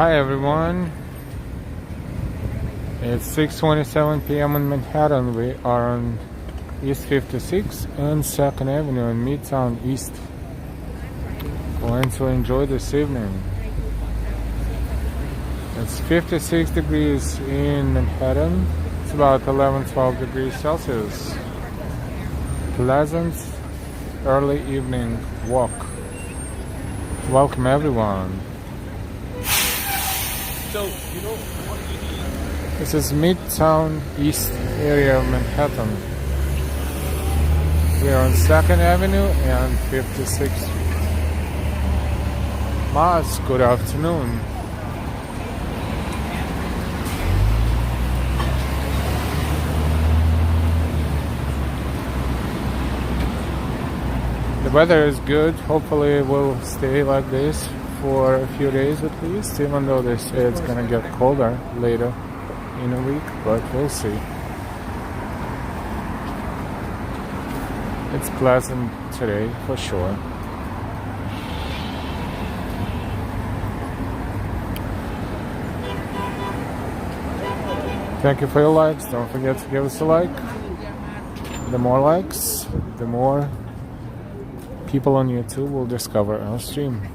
Hi everyone, it's 6:27 p.m. in Manhattan. We are on East 56 and 2nd Avenue in Midtown East. Going to enjoy this evening. It's 56 degrees in Manhattan. It's about 11-12 degrees Celsius. Pleasant early evening walk. Welcome everyone. So, you know, what do you need? This is Midtown East area of Manhattan. We are on 2nd Avenue and 56th Street. Mas, good afternoon. The weather is good. Hopefully it will stay like this for a few days at least, even though they say it's gonna get colder later in a week, but we'll see. It's pleasant today for sure. Thank you for your likes. Don't forget to give us a like. The more likes, the more people on YouTube will discover our stream.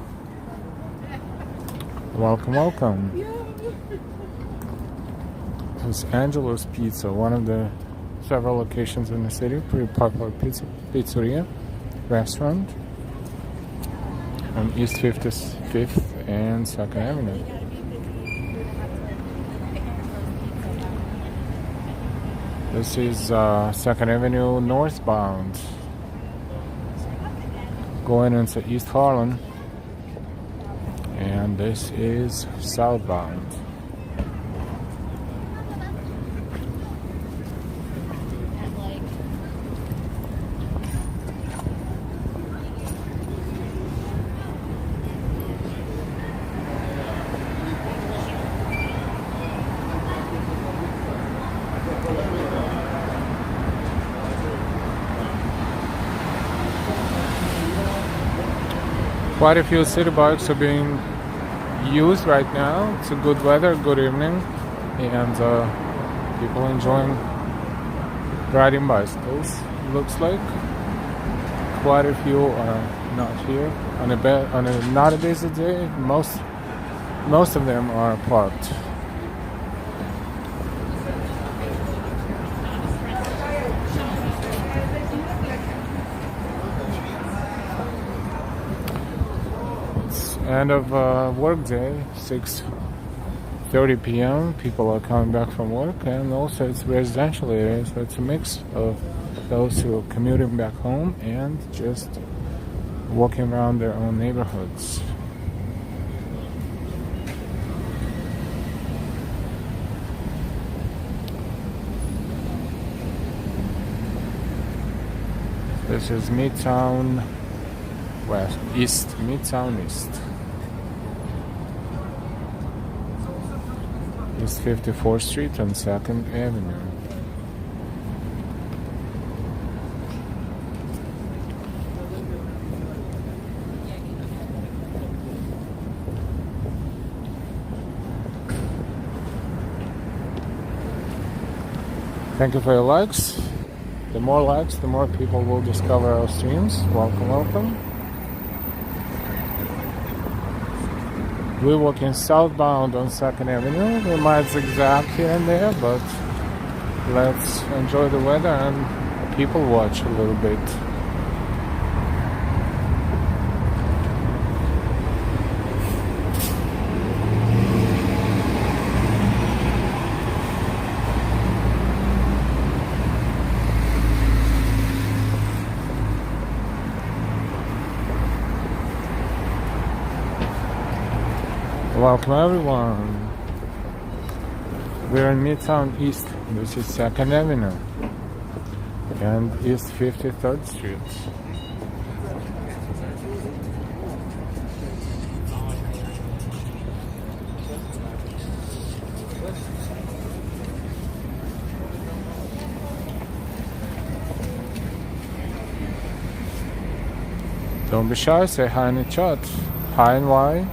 Welcome, welcome. This is Angelo's Pizza, one of the several locations in the city. Pretty popular pizzeria, restaurant on East 55th and 2nd Avenue. This is 2nd Avenue Northbound, going into East Harlem. And this is Southbound. Quite a few city bikes are being used right now. It's a good weather, good evening, and people enjoying riding bicycles. Looks like quite a few are not here on a not a busy day. Most of them are parked. End of work day, 6:30 p.m. People are coming back from work, and also it's residential area, so it's a mix of those who are commuting back home and just walking around their own neighborhoods. This is Midtown West, East, Midtown East. East 54th Street and 2nd Avenue. Thank you for your likes. The more likes, the more people will discover our streams. Welcome, welcome. We're walking southbound on 2nd Avenue. We might zigzag here and there, but let's enjoy the weather and people watch a little bit. Welcome everyone. We're in Midtown East. This is 2nd Avenue and East 53rd Street. Don't be shy, say hi in the chat. Hi and why?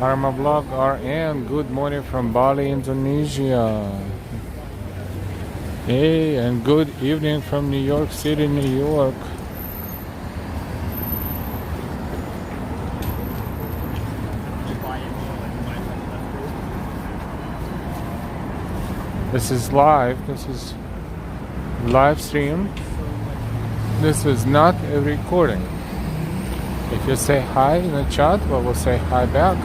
Karma Vlog RN, good morning from Bali, Indonesia. Hey, and good evening from New York City, New York. This is live. This is live stream. This is not a recording. If you say hi in the chat, well, we'll say hi back.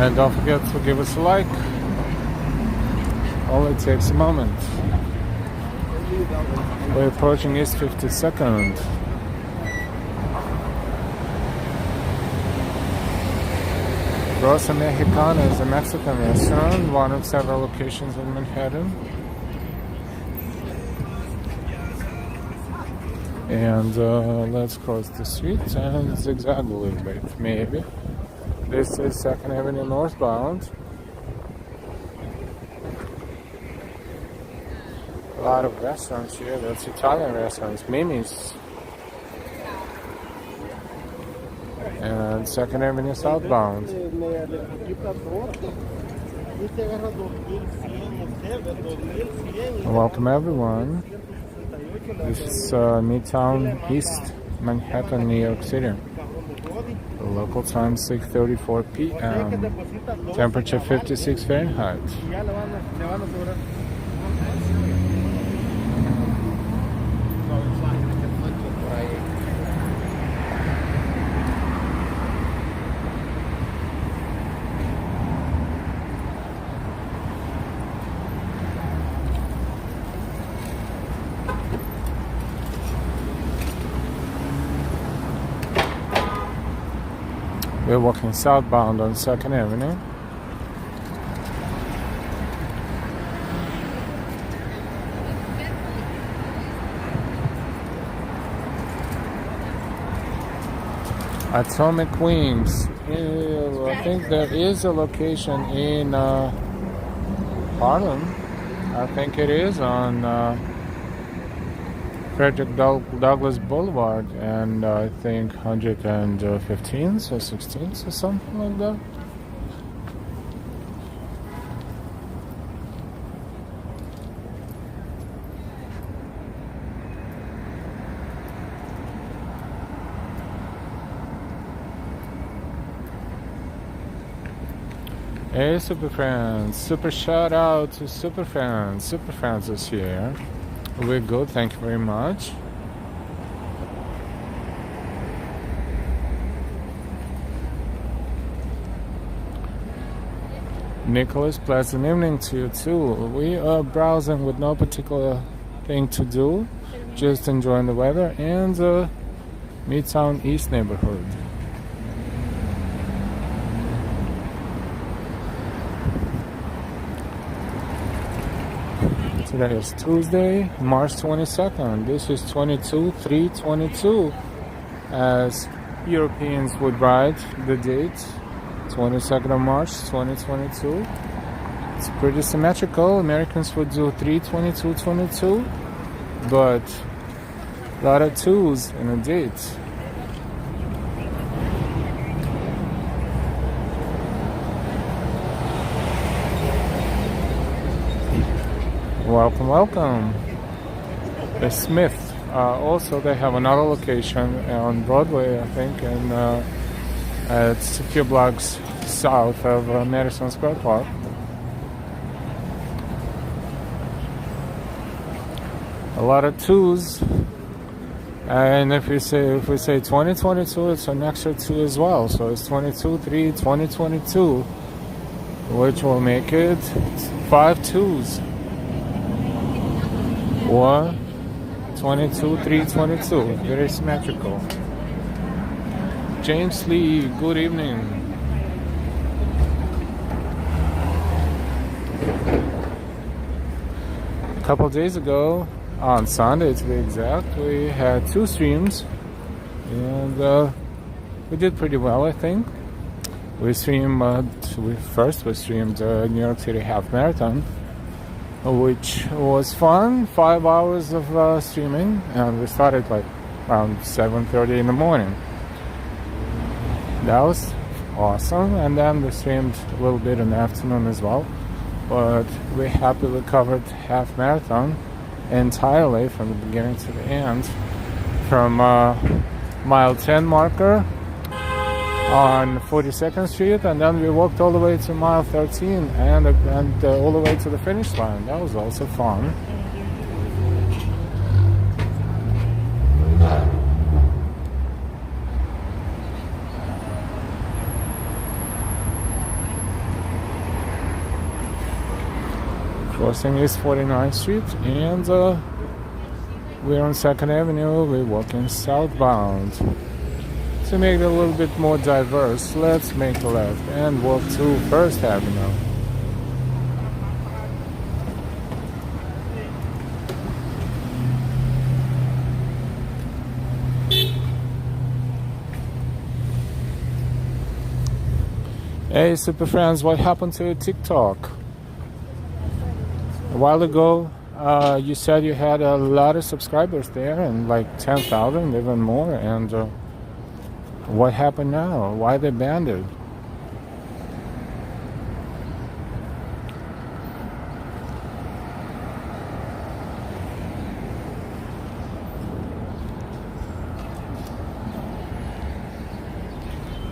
And don't forget to give us a like. Only takes a moment. We're approaching East 52nd. Rosa Mexicana is a Mexican restaurant, one of several locations in Manhattan. And let's cross the street and zigzag a little bit, maybe. This is 2nd Avenue Northbound. A lot of restaurants here. That's Italian restaurants, Mimi's. And 2nd Avenue Southbound. Welcome everyone. This is Midtown East Manhattan, New York City. Local time 6:34 p.m. Temperature 56 Fahrenheit. We're walking southbound on 2nd Avenue. Atomic Wings. I think there is a location in Harlem. I think it is on Frederick Douglass Boulevard, and I think 115th or 16th or something like that. Hey, super fans! Super shout out to super fans! Super fans is here. We're good, thank you very much. Nicholas, pleasant evening to you too. We are browsing with no particular thing to do, just enjoying the weather and the Midtown East neighborhood. Today is Tuesday, March 22nd. This is 22/3/22, as Europeans would write the date, 22nd of March 2022. It's pretty symmetrical. Americans would do 3/22/22, but a lot of twos in a date. Welcome, welcome. The Smith. Also, they have another location on Broadway, I think, and it's a few blocks south of Madison Square Park. A lot of twos, and if we say 2022, it's an extra two as well. So it's 22/3/2022, which will make it 5 twos. Or 22/3/22, very symmetrical. James Lee, good evening. A couple days ago, on Sunday to be exact, we had 2 streams, and we did pretty well, I think. We streamed New York City Half Marathon, which was fun. 5 hours of streaming, and we started like around 7:30 in the morning. That was awesome, and then we streamed a little bit in the afternoon as well. But we happily covered half marathon entirely from the beginning to the end, from mile 10 marker on 42nd Street, and then we walked all the way to mile 13 and all the way to the finish line. That was also fun. Crossing East 49th Street, and we're on 2nd Avenue. We're walking southbound. To make it a little bit more diverse, let's make a left and walk to 1st Avenue. Hey super friends, what happened to TikTok? A while ago, you said you had a lot of subscribers there, and like 10,000, even more. And what happened now? Why they banned it?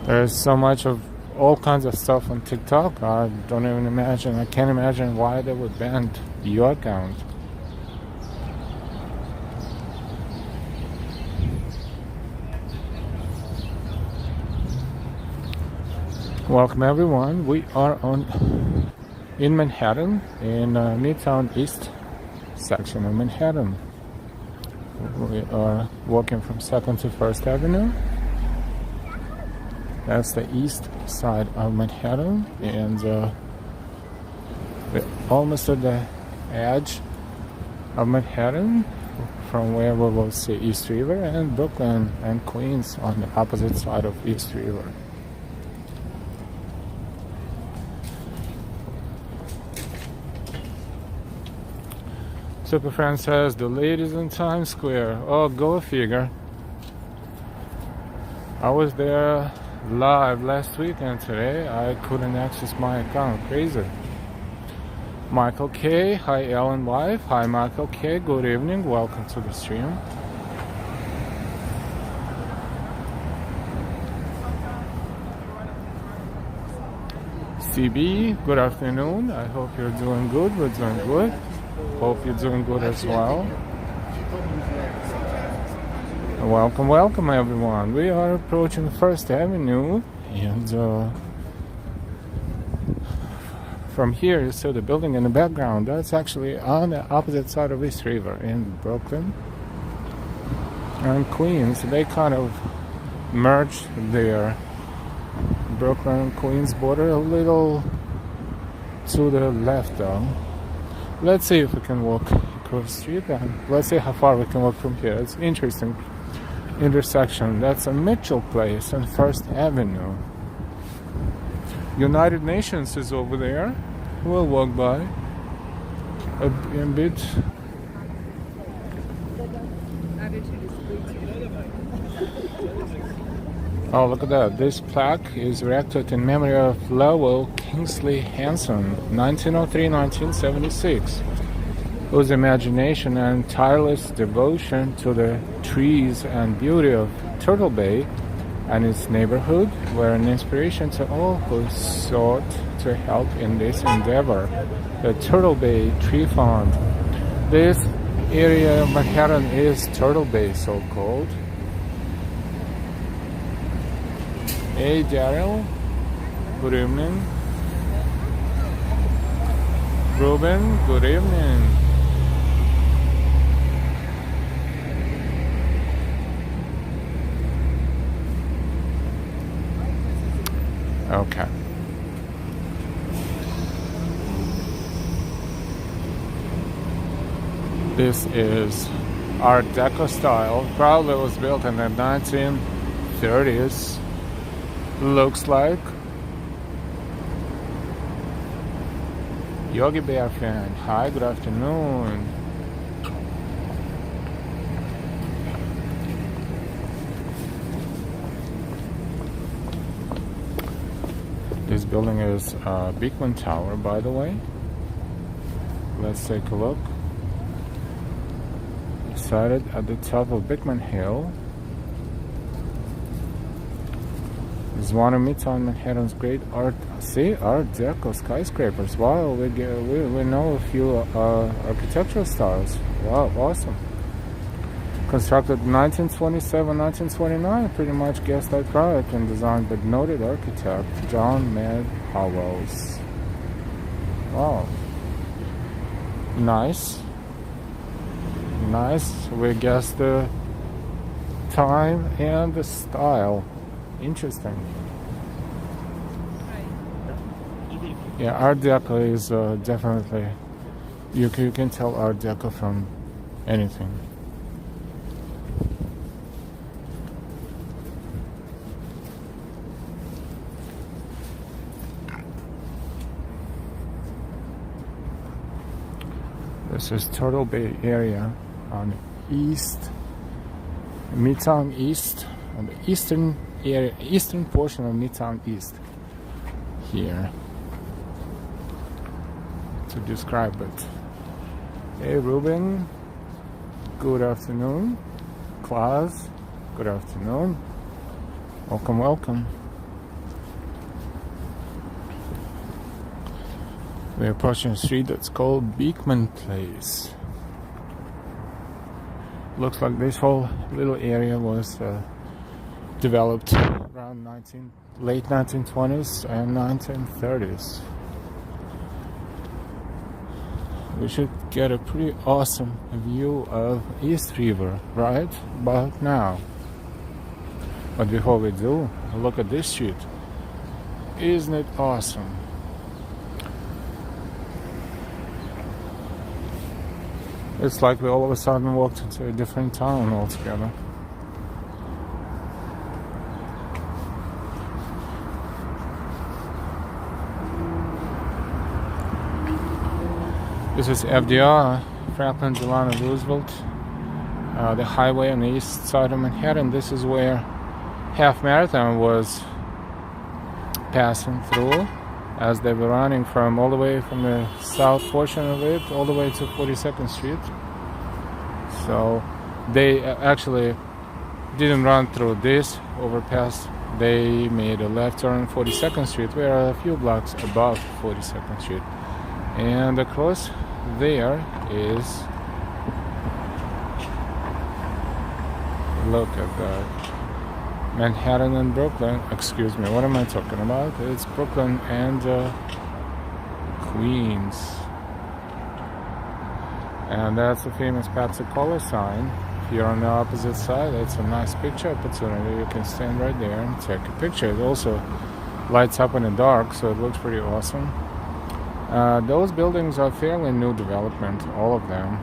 There's so much of all kinds of stuff on TikTok. I don't even imagine. I can't imagine why they would ban your account. Welcome everyone. We are in Manhattan, in Midtown East section of Manhattan. We are walking from 2nd to 1st Avenue. That's the east side of Manhattan, and we're almost at the edge of Manhattan, from where we will see East River and Brooklyn and Queens on the opposite side of East River. Superfriend says the ladies in Times Square. Oh, go figure. I was there live last week, and today I couldn't access my account. Crazy. Michael K. Hi, Ellen Wife. Hi, Michael K. Good evening. Welcome to the stream. CB, good afternoon. I hope you're doing good. We're doing good. Hope you're doing good as well. Welcome, welcome everyone. We are approaching 1st Avenue, and from here you see the building in the background. That's actually on the opposite side of East River in Brooklyn and Queens. They kind of merged their Brooklyn and Queens border a little to the left though. Let's see if we can walk across the street, and let's see how far we can walk from here. It's interesting intersection. That's a Mitchell Place on 1st Avenue. United Nations is over there. We'll walk by a bit. Oh, look at that. This plaque is erected in memory of Lowell Kingsley Hanson, 1903-1976, whose imagination and tireless devotion to the trees and beauty of Turtle Bay and its neighborhood were an inspiration to all who sought to help in this endeavor. The Turtle Bay Tree Fund. This area of Manhattan is Turtle Bay, so-called. Hey Daryl, good evening. Ruben, good evening. Okay. This is Art Deco style. Probably was built in the 1930s. Looks like. Yogi Bear fan. Hi, good afternoon. building is Beekman Tower, by the way. Let's take a look. Sited at the top of Beekman Hill is one of Midtown Manhattan's great Art Deco skyscrapers. Wow, we know a few architectural styles. Wow, awesome. Constructed in 1927, 1929, pretty much guessed that right, and designed by noted architect John Mad Howells. Wow. Nice. We guessed the time and the style. Interesting. Yeah, Art Deco is definitely, you can tell Art Deco from anything. This is Turtle Bay area on Midtown East, on the eastern portion of Midtown East. Here to describe it. Hey Ruben, good afternoon. Class, good afternoon. Welcome. We're approaching a street that's called Beekman Place. Looks like this whole little area was developed around late 1920s and 1930s. We should get a pretty awesome view of East River right about now. But before we do, look at this street. Isn't it awesome? It's like we all of a sudden walked into a different town altogether. This is FDR, Franklin Delano Roosevelt, the highway on the east side of Manhattan. This is where Half Marathon was passing through as they were running from all the way from the south portion of it all the way to 42nd Street. So they actually didn't run through this overpass. They made a left turn on 42nd Street. We are a few blocks above 42nd Street. And across there is, look at that, Manhattan and Brooklyn. Excuse me, what am I talking about? It's Brooklyn and Queens. And that's the famous Pepsi-Cola sign. If you're on the opposite side, it's a nice picture opportunity. You can stand right there and take a picture. It also lights up in the dark, so it looks pretty awesome. Those buildings are fairly new development, all of them.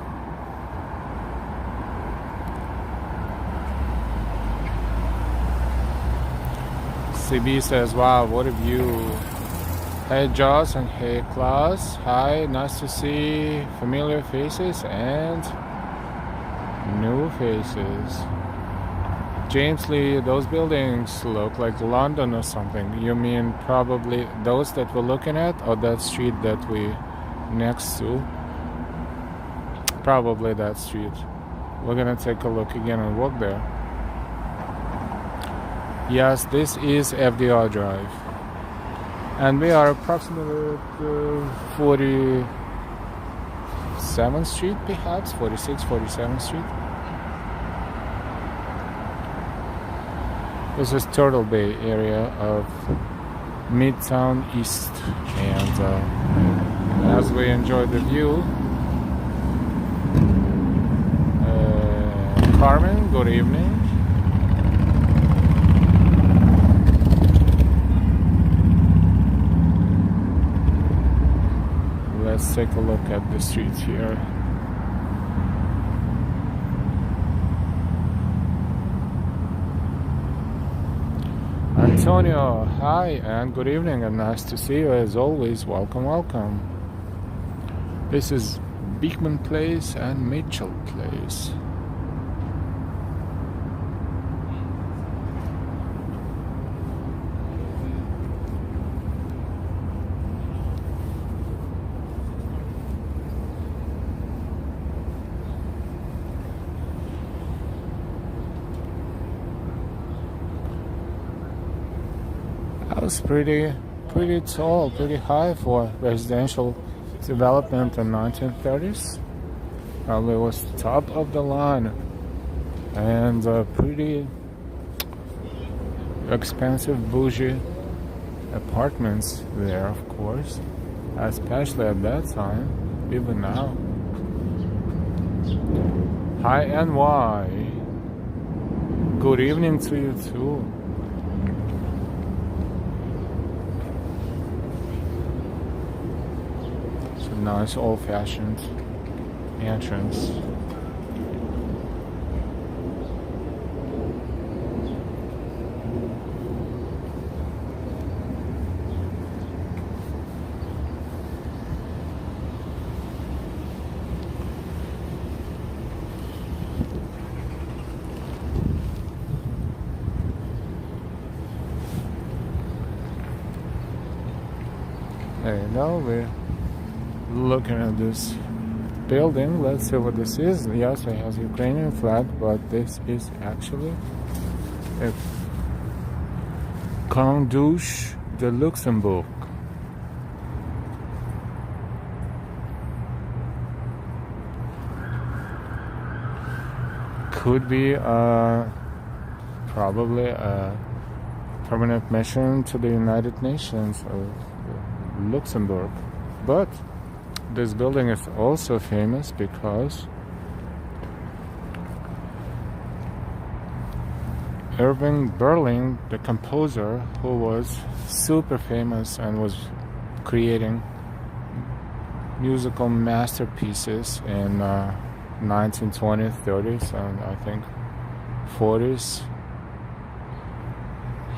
CB says, wow, what a view. Hey Joss and hey Klaus. Hi, nice to see familiar faces and new faces. James Lee, those buildings look like London or something. You mean probably those that we're looking at, or that street that we next to? Probably that street. We're gonna take a look again and walk there. Yes, this is FDR Drive. And we are approximately at 47th Street, perhaps, 47th Street. This is Turtle Bay area of Midtown East. And as we enjoy the view, Carmen, good evening. Let's take a look at the streets here. Antonio, hi and good evening and nice to see you as always. Welcome. This is Beekman Place and Mitchell Place. was pretty tall, pretty high for residential development in 1930s. Probably was top of the line, and pretty expensive bougie apartments there, of course, especially at that time, even now. Hi NY, good evening to you too. It's a nice old-fashioned entrance. There you go, we're looking at this building. Let's see what this is. Yes, it has a Ukrainian flag, but this is actually a Conduche de Luxembourg. Could be probably a permanent mission to the United Nations of Luxembourg. But this building is also famous because Irving Berlin, the composer, who was super famous and was creating musical masterpieces in 1920s, 30s, and I think 40s,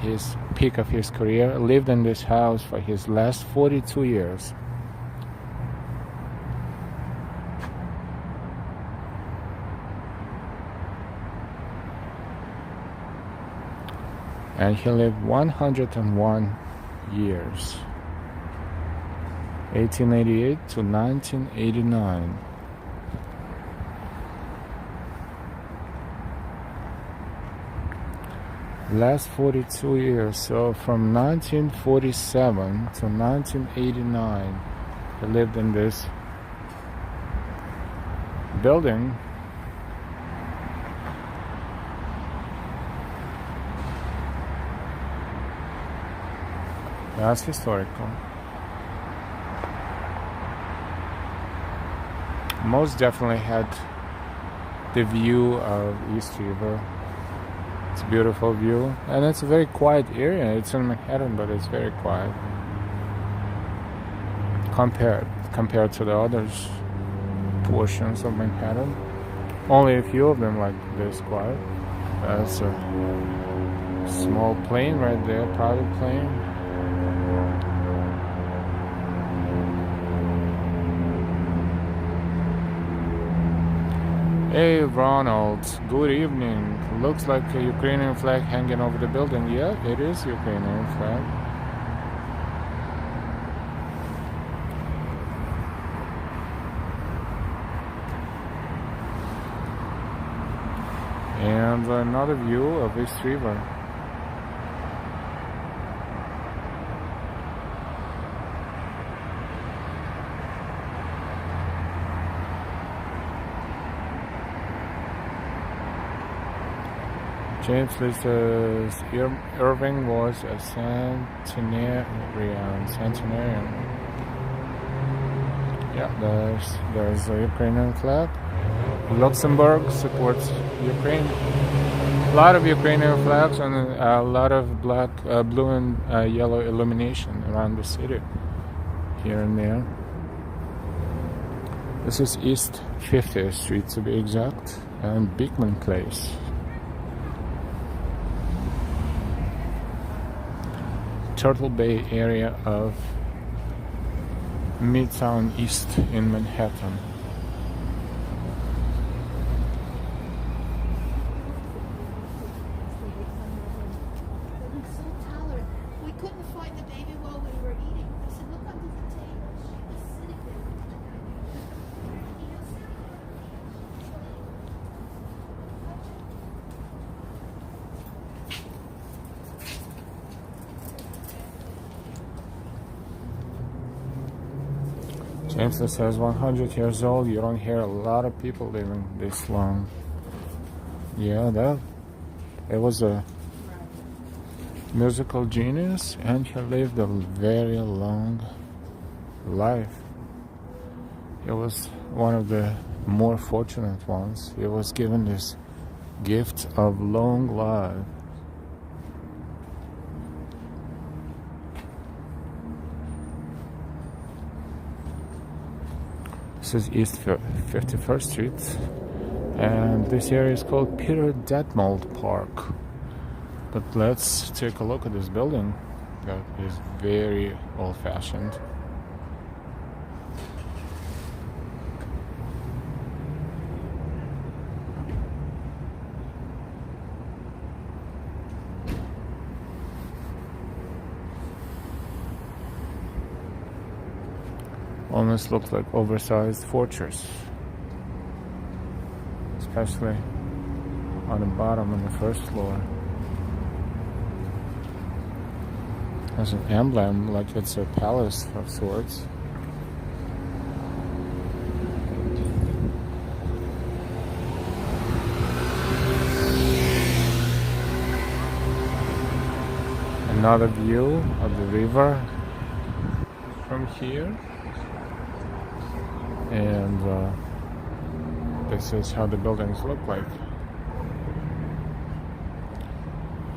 his peak of his career, lived in this house for his last 42 years. And he lived 101 years, 1888 to 1989. Last 42 years, so from 1947 to 1989, he lived in this building. That's historical. Most definitely had the view of East River. It's a beautiful view, and it's a very quiet area. It's in Manhattan, but it's very quiet compared to the other portions of Manhattan. Only a few of them like this quiet. That's a small plane right there, private plane. Hey Ronald, good evening. Looks like a Ukrainian flag hanging over the building. Yeah, it is Ukrainian flag. And another view of East River. James says Irving was a centenarian. Yeah, there's a Ukrainian flag. Luxembourg supports Ukraine. A lot of Ukrainian flags and a lot of black, blue and yellow illumination around the city, here and there. This is East 50th Street to be exact, and Beekman Place. Turtle Bay area of Midtown East in Manhattan. We couldn't find the baby while we were eating. I said, look under the table. She was sitting there. James says 100 years old. You don't hear a lot of people living this long. Yeah, it was a musical genius, and he lived a very long life. He was one of the more fortunate ones. He was given this gift of long life. This is East 51st Street, and this area is called Peter Detmold Park. But let's take a look at this building that is very old-fashioned. Almost looks like oversized fortress, especially on the bottom on the first floor. Has an emblem like it's a palace of sorts. Another view of the river from here. And this is how the buildings look like.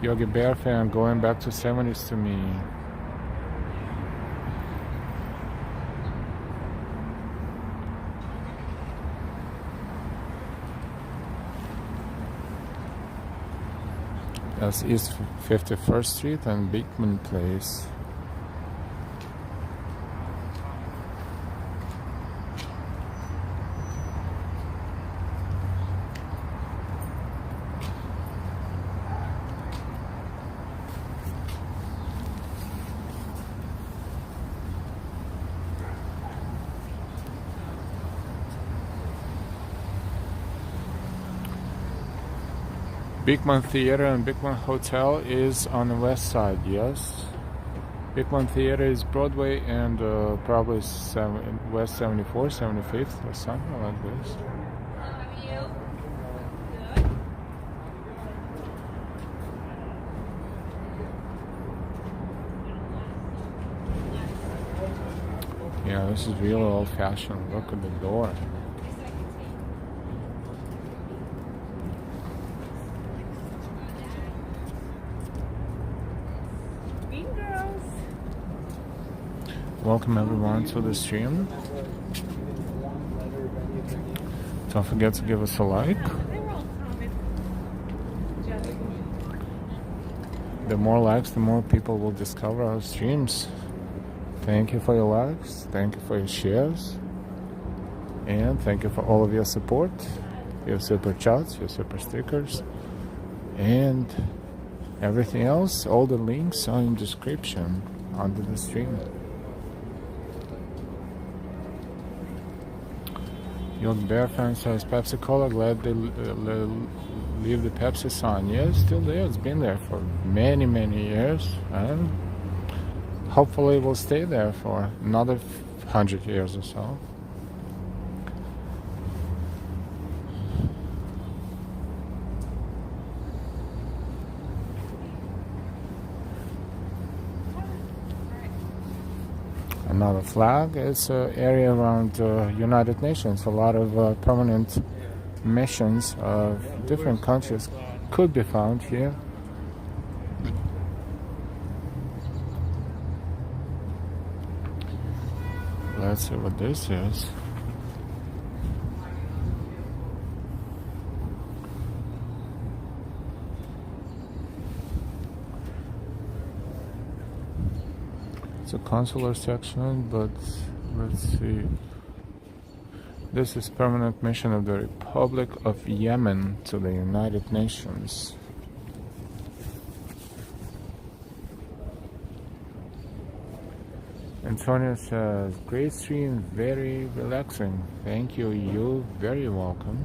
Yogi Bear fan going back to 70s to me. That's East 51st Street and Beekman Place. Beekman Theater and Beekman Hotel is on the west side, yes. Beekman Theater is Broadway and probably West 74, 75th or something like this. Yeah, this is real old-fashioned. Look at the door. Welcome everyone to the stream. Don't forget to give us a like. The more likes, the more people will discover our streams. Thank you for your likes, thank you for your shares, and thank you for all of your support, your super chats, your super stickers, and everything else. All the links are in the description under the stream. Yogi Bear fan says Pepsi Cola, glad they leave the Pepsi sign. Yeah, it's still there. It's been there for many, many years, and hopefully it will stay there for another 100 years or so. Another flag. It's an area around United Nations. A lot of permanent missions of different countries could be found here. Let's see what this is. It's a consular section, but let's see. This is permanent mission of the Republic of Yemen to the United Nations. Antonio says, great stream, very relaxing. Thank you, you're very welcome.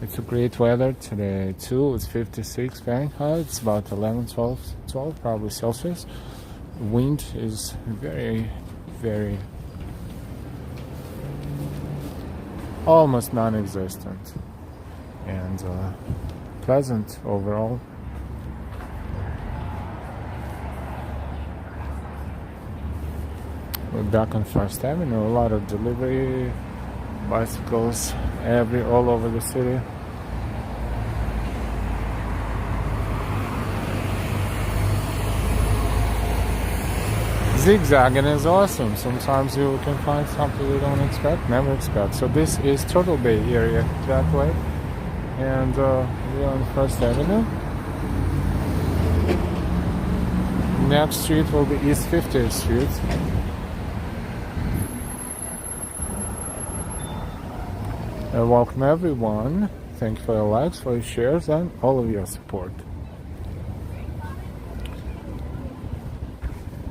It's a great weather today too. It's 56 Fahrenheit. It's about 11, 12 probably Celsius. Wind is very very almost non-existent and pleasant overall. We're back on First Avenue. A lot of delivery bicycles all over the city. Zigzagging is awesome. Sometimes you can find something you don't expect, never expect. So this is Turtle Bay area that way, and we're on First Avenue. Next street will be East 50th Street. Welcome everyone. Thank you for your likes, for your shares, and all of your support.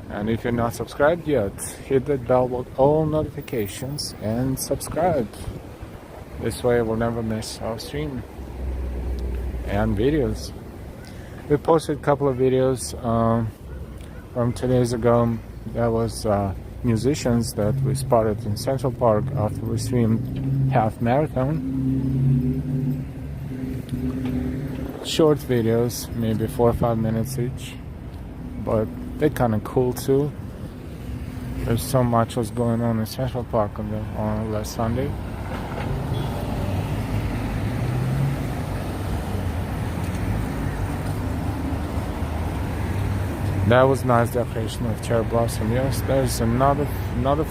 And if you're not subscribed yet, hit that bell with all notifications and subscribe. This way we'll never miss our stream and videos. We posted a couple of videos from 2 days ago. That was musicians that we spotted in Central Park after we streamed half marathon. Short videos, maybe 4 or 5 minutes each, but they're kind of cool too. There's so much was going on in Central Park on last Sunday. That was nice decoration of cherry blossom. Yes, there's another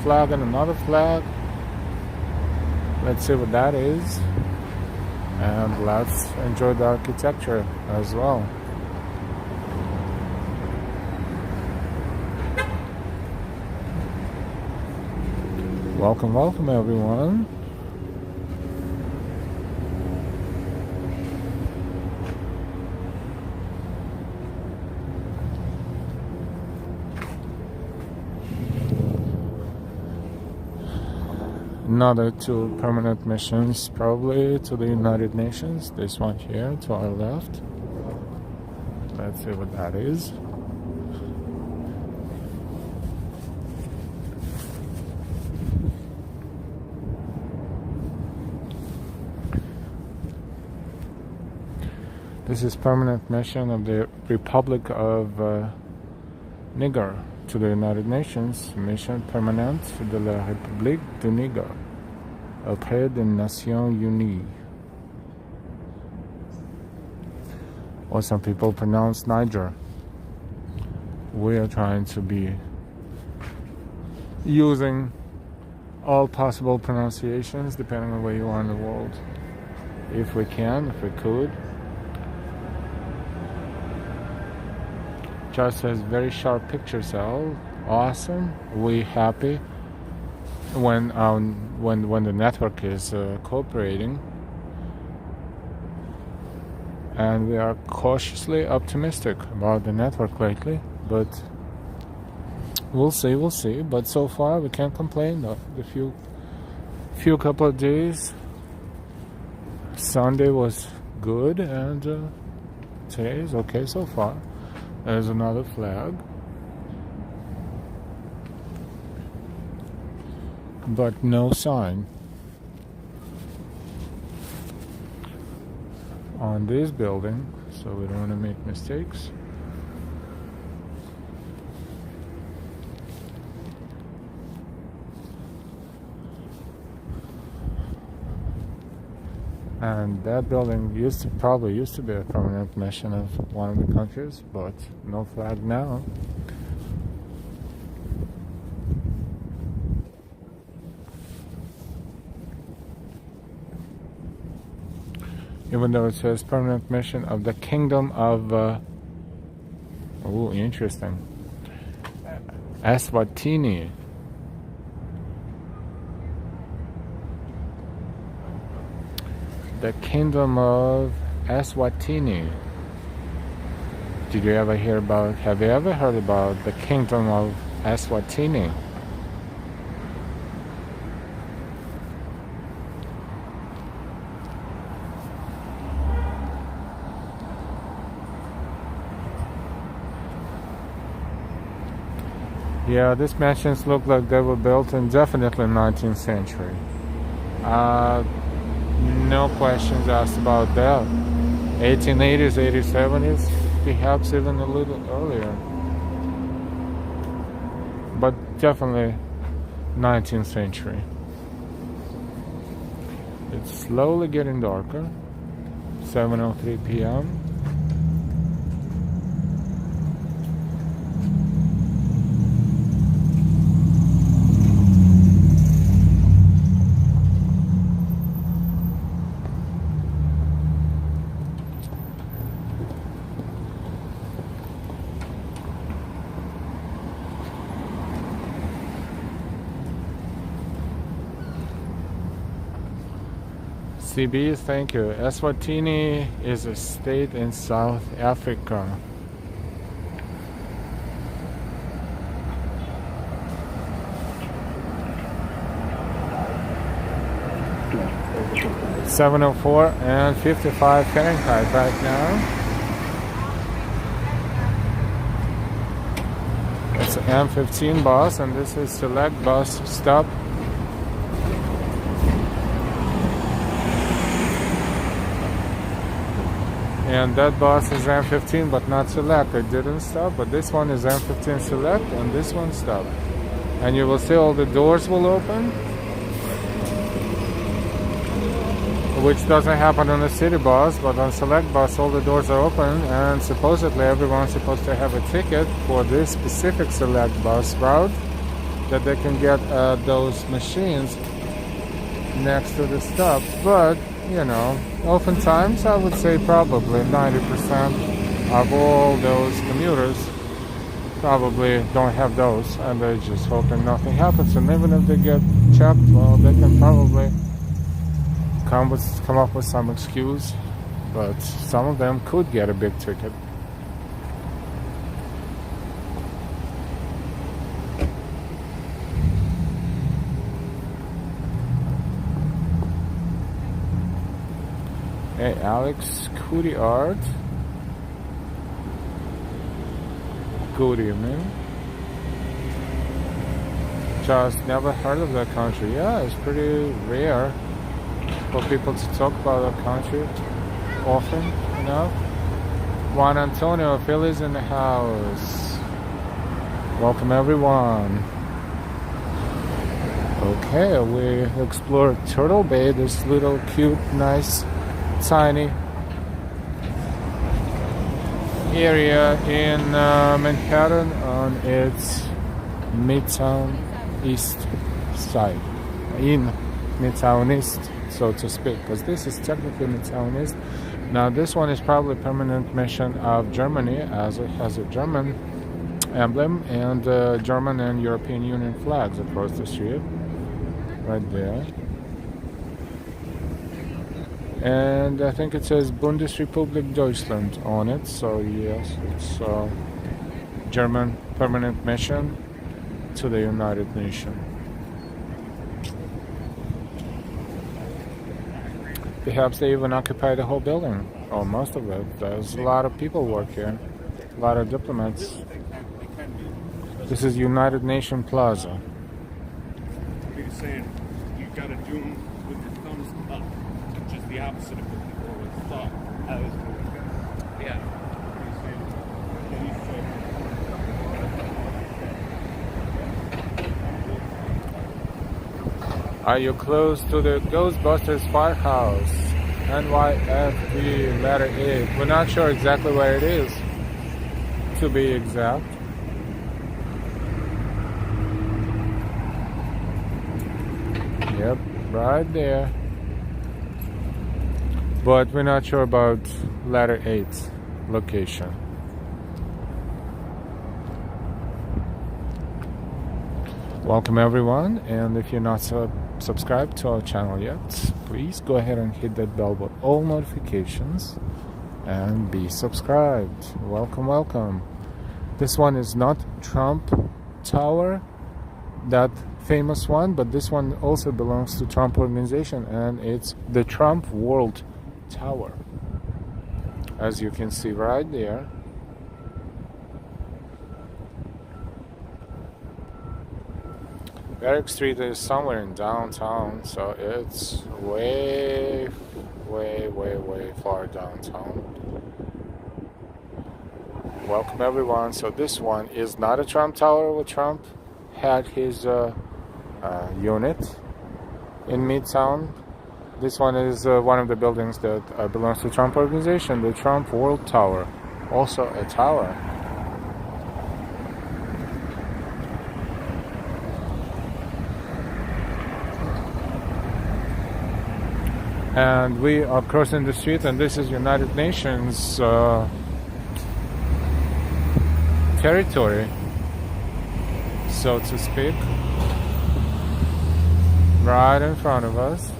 flag and another flag. Let's see what that is, and let's enjoy the architecture as well. Welcome, welcome everyone. Another 2 permanent missions, probably to the United Nations. This one here to our left. Let's see what that is. This is permanent mission of the Republic of Niger to the United Nations. Mission permanente de la République du Niger auprès des Nations Unies. Or some people pronounce Niger. We are trying to be using all possible pronunciations depending on where you are in the world. If we can, if we could. Just says very sharp picture cell. Awesome. We happy when the network is cooperating, and we are cautiously optimistic about the network lately. But we'll see. But so far we can't complain. The few couple of days. Sunday was good, and today is okay so far. There's another flag, but no sign on this building, so we don't want to make mistakes. And that building probably used to be a permanent mission of one of the countries, but no flag now. Even though it says permanent mission of the Kingdom of interesting, Eswatini. The Kingdom of Eswatini. Have you ever heard about the Kingdom of Eswatini? Yeah, these mansions look like they were built in definitely 19th century. No questions asked about that. 1880s, 1870s, perhaps even a little earlier. But definitely 19th century. It's slowly getting darker. 7:03 p.m. CB, thank you. Eswatini is a state in South Africa. It's 7:04 and 55 Fahrenheit right now. It's an M15 bus, and this is select bus stop. And that bus is M15 but not select. It didn't stop, but this one is M15 select and this one stopped. And you will see all the doors will open, which doesn't happen on a city bus, but on select bus all the doors are open, and supposedly everyone's supposed to have a ticket for this specific select bus route that they can get those machines next to the stop. But you know, oftentimes I would say probably 90% of all those commuters probably don't have those, and they're just hoping nothing happens. And even if they get checked, well, they can probably come up with some excuse, but some of them could get a big ticket. Hey, Alex Cootie Art. Good evening. Just never heard of that country. Yeah, it's pretty rare for people to talk about that country often enough. Juan Antonio, Philly's in the house. Welcome everyone. Okay, we explored Turtle Bay, this little cute, nice, tiny area in Manhattan on its Midtown East side. In Midtown East, so to speak, because this is technically Midtown East. Now this one is probably permanent mission of Germany, as it has a German emblem and German and European Union flags across the street, right there. And I think it says Bundesrepublik Deutschland on it, so yes, it's German permanent mission to the United Nations. Perhaps they even occupy the whole building, or most of it. There's a lot of people work here, a lot of diplomats. This is United Nations Plaza. You're saying you gotta do them with your thumbs up, which is the opposite of what people always thought. Yeah. Are you close to the Ghostbusters firehouse? NYC letter 8. We're not sure exactly where it is, to be exact. Yep, right there. But we're not sure about letter 8 location. Welcome everyone, and if you're not subscribed to our channel yet, please go ahead and hit that bell with all notifications and be subscribed. Welcome, welcome. This one is not Trump Tower, that famous one, but this one also belongs to Trump organization, and it's the Trump World Tower, as you can see right there. Varick Street is somewhere in downtown, so it's way far downtown. Welcome everyone. So this one is not a Trump Tower where Trump had his unit in Midtown. This one is one of the buildings that belongs to the Trump Organization, the Trump World Tower, also a tower. And we are crossing the street, and this is United Nations territory, so to speak, right in front of us.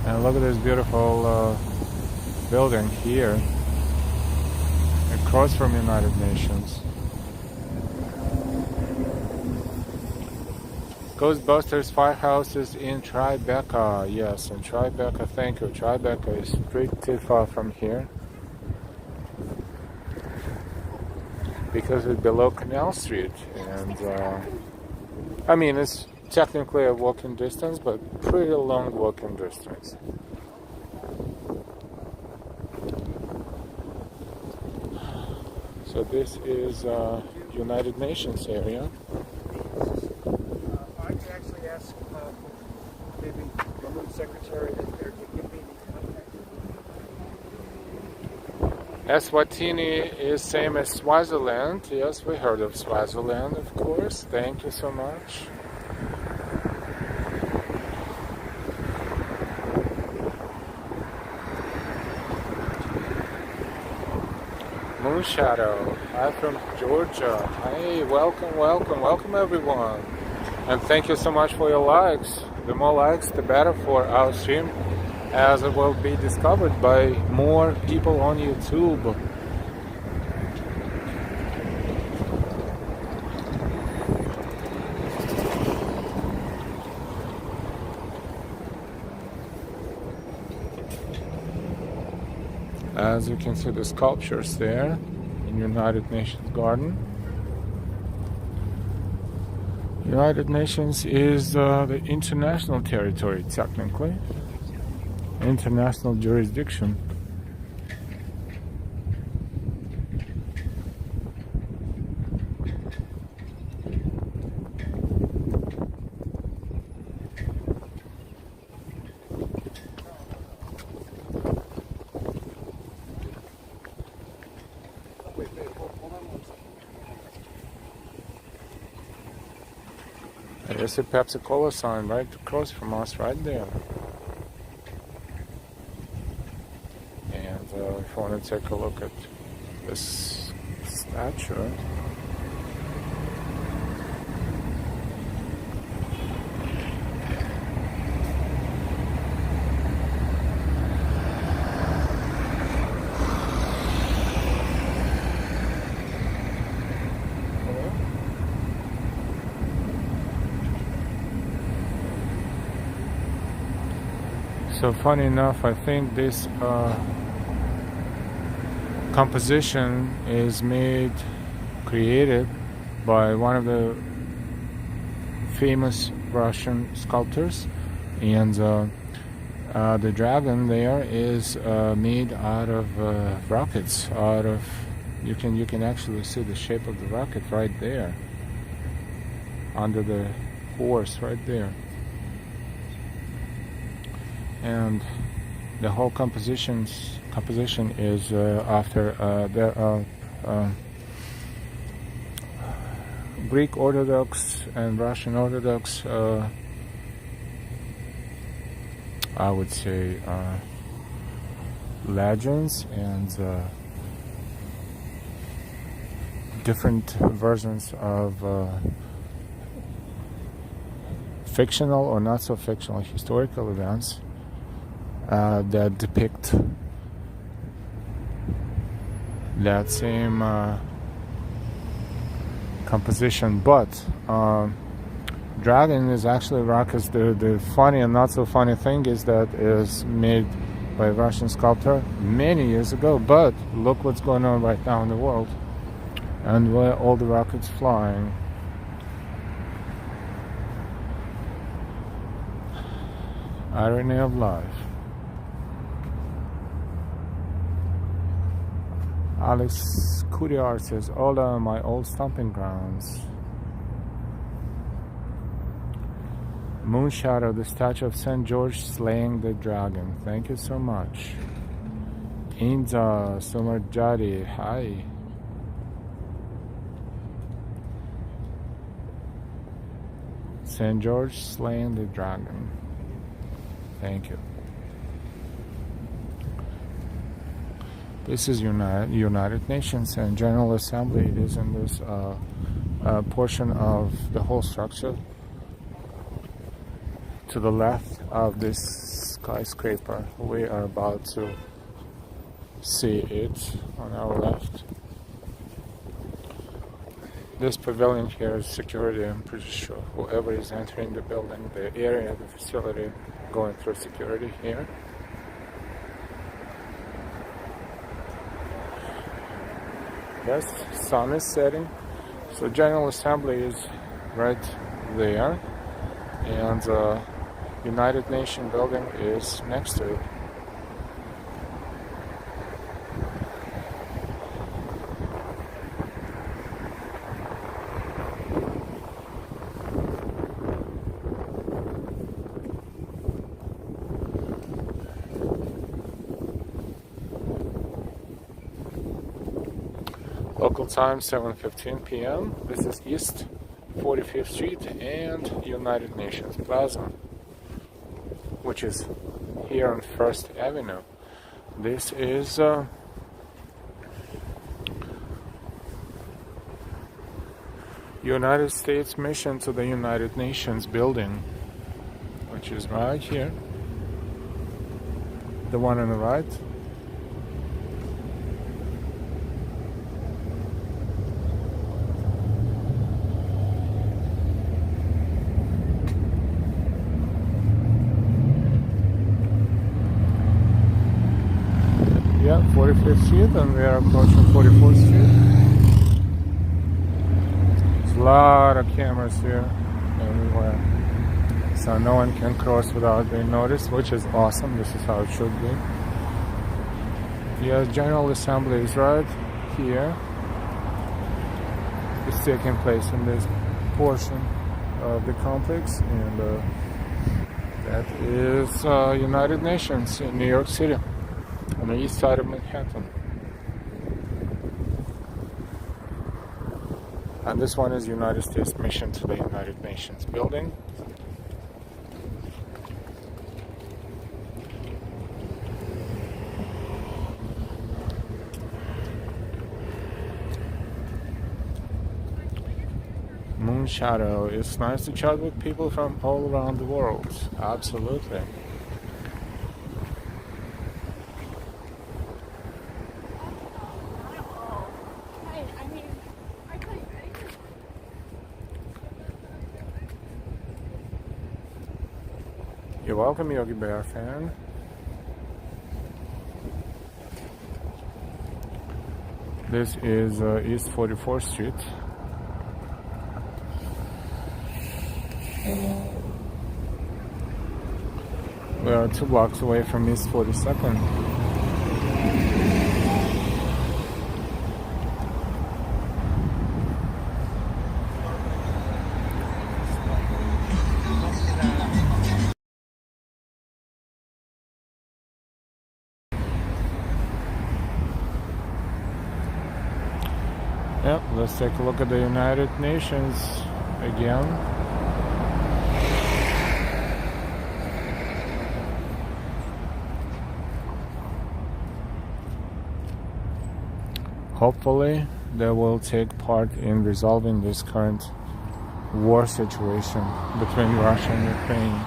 And look at this beautiful building here, across from United Nations. Ghostbusters Firehouses in Tribeca. Yes, in Tribeca, thank you. Tribeca is pretty far from here, because it's below Canal Street. And I mean, it's technically a walking distance, but pretty long walking distance. So this is United Nations area. I can actually ask maybe the Home Secretary that there to give me the contact. Eswatini is same as Swaziland. Yes, we heard of Swaziland, of course. Thank you so much. Moonshadow, hi from Georgia. Hey, welcome everyone. And thank you so much for your likes. The more likes, the better for our stream, as it will be discovered by more people on YouTube. As you can see, the sculptures there in United Nations Garden. United Nations is the international territory, technically. International jurisdiction. There's a Pepsi Cola sign right across from us, right there. And if you want to take a look at this statue, so funny enough, I think this composition is created by one of the famous Russian sculptors, and the dragon there is made out of rockets. You can actually see the shape of the rocket right there, under the horse right there. And the whole composition is after the Greek Orthodox and Russian Orthodox, I would say, legends and different versions of fictional or not so fictional historical events that depict that same composition. But dragon is actually rockets. The funny and not so funny thing is that it is made by a Russian sculptor many years ago, but look what's going on right now in the world, and where all the rockets flying. Irony of life. Alex Courier says, Hola, my old stomping grounds. Moonshadow, the statue of St. George slaying the dragon. Thank you so much. Inza Sumarjari, hi. St. George slaying the dragon. Thank you. This is United Nations and General Assembly. It is in this portion of the whole structure. To the left of this skyscraper, we are about to see it on our left. This pavilion here is security. I'm pretty sure whoever is entering the building, the area, the facility, going through security here. Yes, sun is setting. So General Assembly is right there, and United Nations building is next to it. Local time 7:15 p.m. This is East 45th Street and United Nations Plaza, which is here on First Avenue. This is United States mission to the United Nations building, which is right here. The one on the right. Yeah, 45th Street, and we are approaching 44th Street. There's a lot of cameras here everywhere, so no one can cross without being noticed, which is awesome. This is how it should be. Yeah, General Assembly is right here. It's taking place in this portion of the complex, and that is United Nations in New York City, on the east side of Manhattan. And this one is United States mission to the United Nations building. Moonshadow, it's nice to chat with people from all around the world. Absolutely. You're welcome, Yogi Bear fan. This is East 44th Street. We are 2 blocks away from East 42nd. Yep, let's take a look at the United Nations again. Hopefully, they will take part in resolving this current war situation between Russia and Ukraine.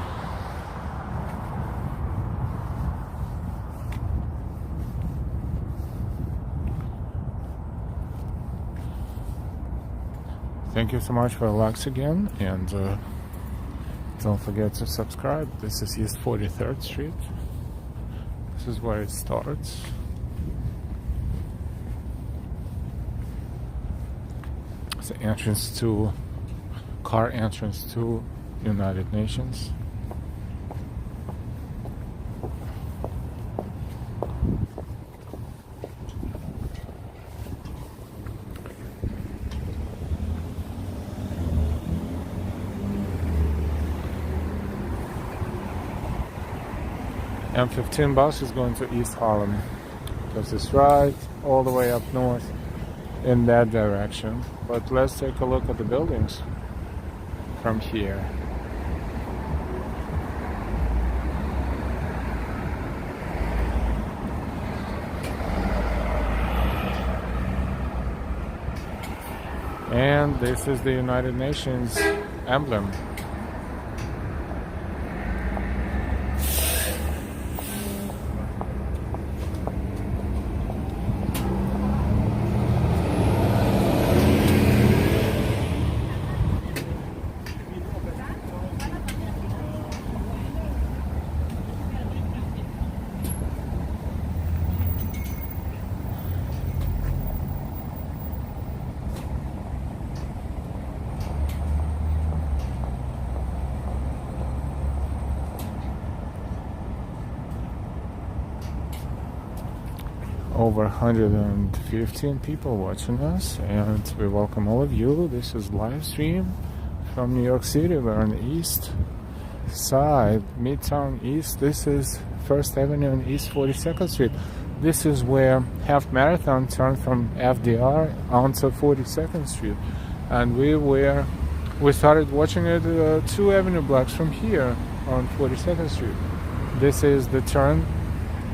Thank you so much for the likes again, and don't forget to subscribe. This is East 43rd Street. This is where it starts. It's the entrance to, car entrance to United Nations. M15 bus is going to East Harlem because it's right all the way up north in that direction. But let's take a look at the buildings from here. And this is the United Nations emblem. Over 115 people watching us, and we welcome all of you. This is live stream from New York City. We're on the east side, Midtown East. This is First Avenue and East 42nd Street. This is where Half Marathon turned from FDR onto 42nd Street, and we started watching it 2 avenue blocks from here on 42nd Street. This is the turn.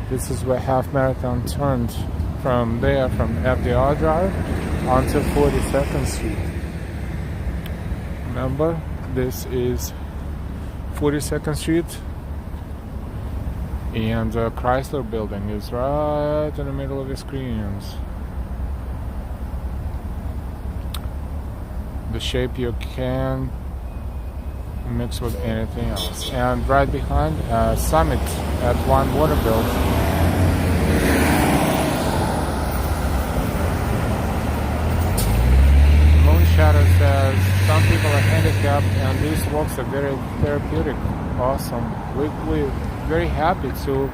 This is where Half Marathon turned from there, from FDR Drive onto 42nd Street. Remember, this is 42nd Street, and the Chrysler building is right in the middle of the screens. The shape you can mix with anything else. And right behind Summit at One Waterville. Shadow says some people are handicapped and these walks are very therapeutic. Awesome. We're very happy to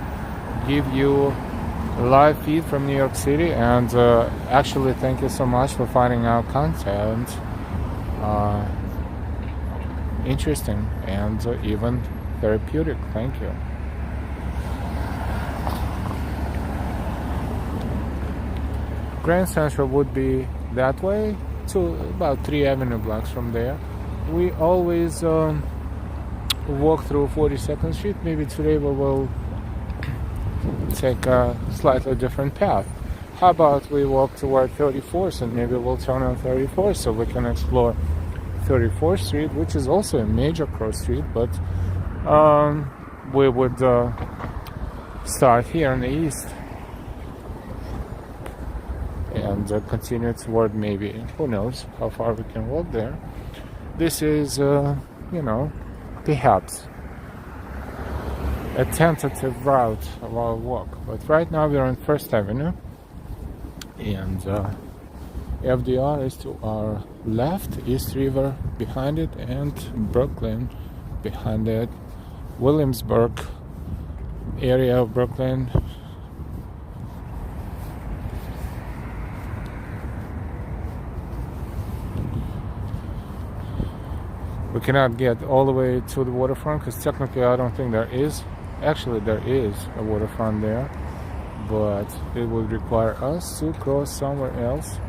give you a live feed from New York City, and actually thank you so much for finding our content interesting and even therapeutic. Thank you. Grand Central would be that way, to about 3 avenue blocks from there. We always walk through 42nd Street. Maybe today we will take a slightly different path. How about we walk toward 34th and maybe we'll turn on 34th so we can explore 34th Street, which is also a major cross street, but we would start here in the east and continue toward, maybe, who knows how far we can walk there. This is, perhaps a tentative route of our walk. But right now we're on First Avenue, and FDR is to our left, East River behind it, and Brooklyn behind it. Williamsburg area of Brooklyn. We cannot get all the way to the waterfront because technically I don't think there is. Actually, there is a waterfront there, but it would require us to cross somewhere else.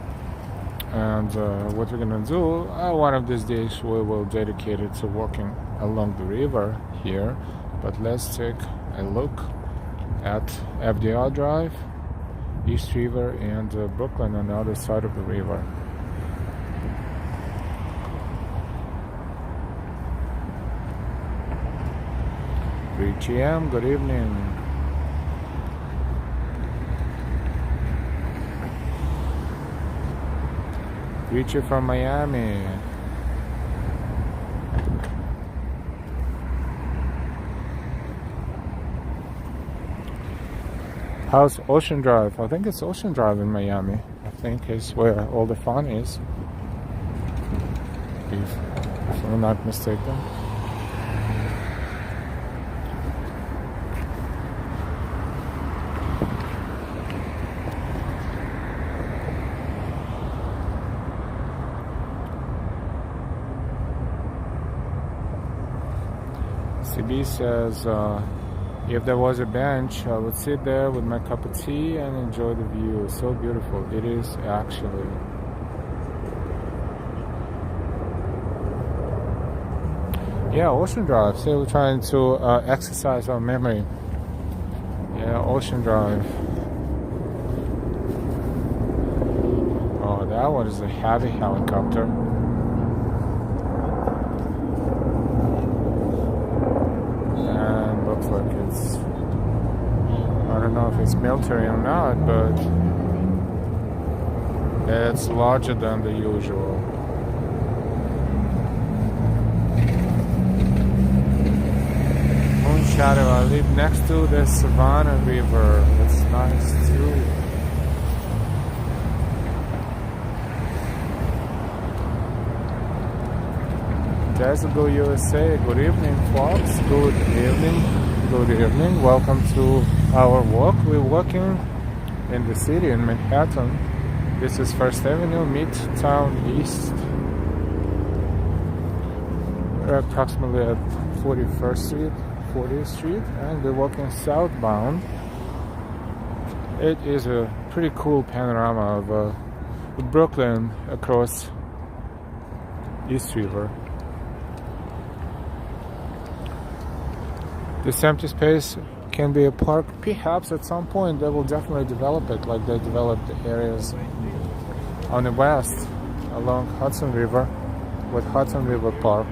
And what we're gonna do, one of these days we will dedicate it to walking along the river here. But let's take a look at FDR Drive, East River, and Brooklyn on the other side of the river. GM, good evening. Richie from Miami. How's Ocean Drive? I think it's Ocean Drive in Miami. I think it's where all the fun is, if I'm not mistaken. CB says If there was a bench, I would sit there with my cup of tea and enjoy the view. So beautiful. It is actually. Yeah, Ocean Drive. So we're trying to exercise our memory. Yeah, Ocean Drive. Oh, that one is a heavy helicopter. And looks like it's, I don't know if it's military or not, but it's larger than the usual. Moon Shadow, I live next to the Savannah River. It's nice too. Decibel USA, good evening folks, good evening, good evening, welcome to our walk. We're walking in the city in Manhattan. This is First Avenue, Midtown East. We're approximately at 41st Street, 40th Street, and we're walking southbound. It is a pretty cool panorama of Brooklyn across East River. This empty space can be a park. Perhaps at some point they will definitely develop it like they developed the areas on the west along Hudson River with Hudson River Park.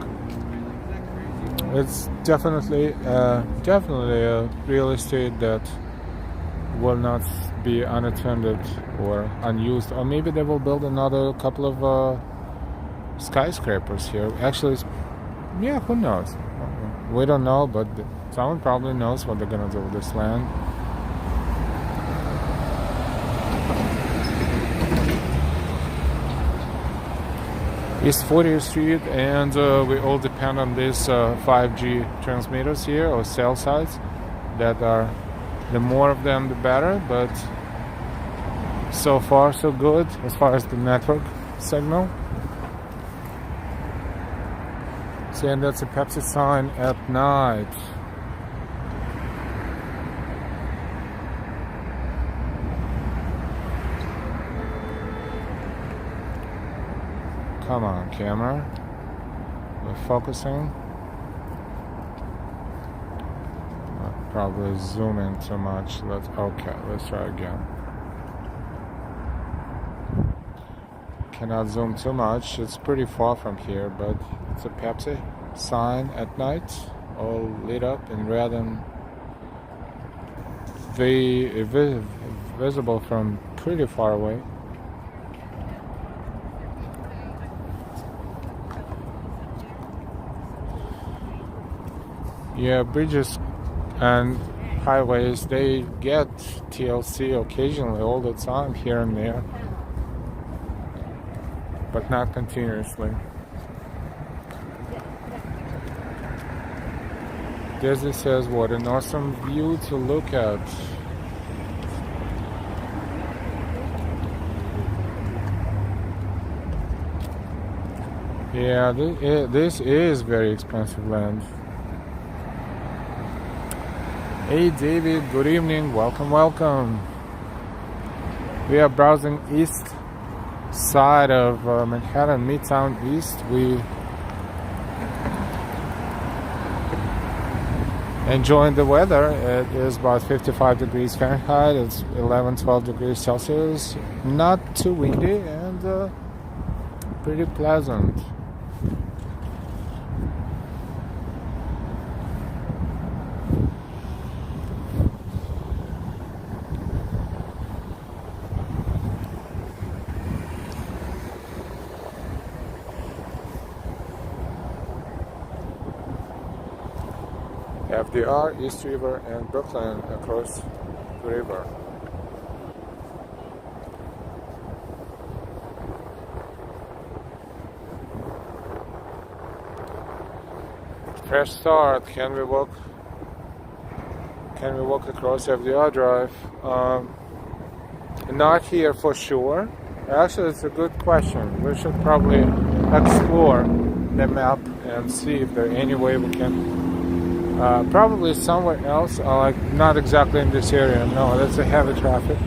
It's definitely a real estate that will not be unattended or unused. Or maybe they will build another couple of skyscrapers here. Actually, yeah, who knows? We don't know, but someone probably knows what they're gonna do with this land. East 40th Street, and we all depend on these 5G transmitters here, or cell sites, that are, the more of them the better, but so far so good as far as the network signal. See, and that's a Pepsi sign at night. Come on, camera. We're focusing. Probably zoom in too much. Let's try again. Cannot zoom too much. It's pretty far from here, but it's a Pepsi sign at night, all lit up in red and visible from pretty far away. Yeah, bridges and highways, they get TLC occasionally, all the time, here and there, but not continuously. Disney says, what an awesome view to look at. Yeah, this is very expensive land. Hey David, good evening, welcome. We are browsing east side of Manhattan, Midtown East. We enjoying the weather. It is about 55 degrees Fahrenheit, it's 11-12 degrees Celsius, not too windy and pretty pleasant. FDR, East River, and Brooklyn across the river. Fresh start. Can we walk across FDR Drive? Not here for sure. Actually, it's a good question. We should probably explore the map and see if there's any way we can Probably somewhere else, like not exactly in this area. No, that's a heavy traffic.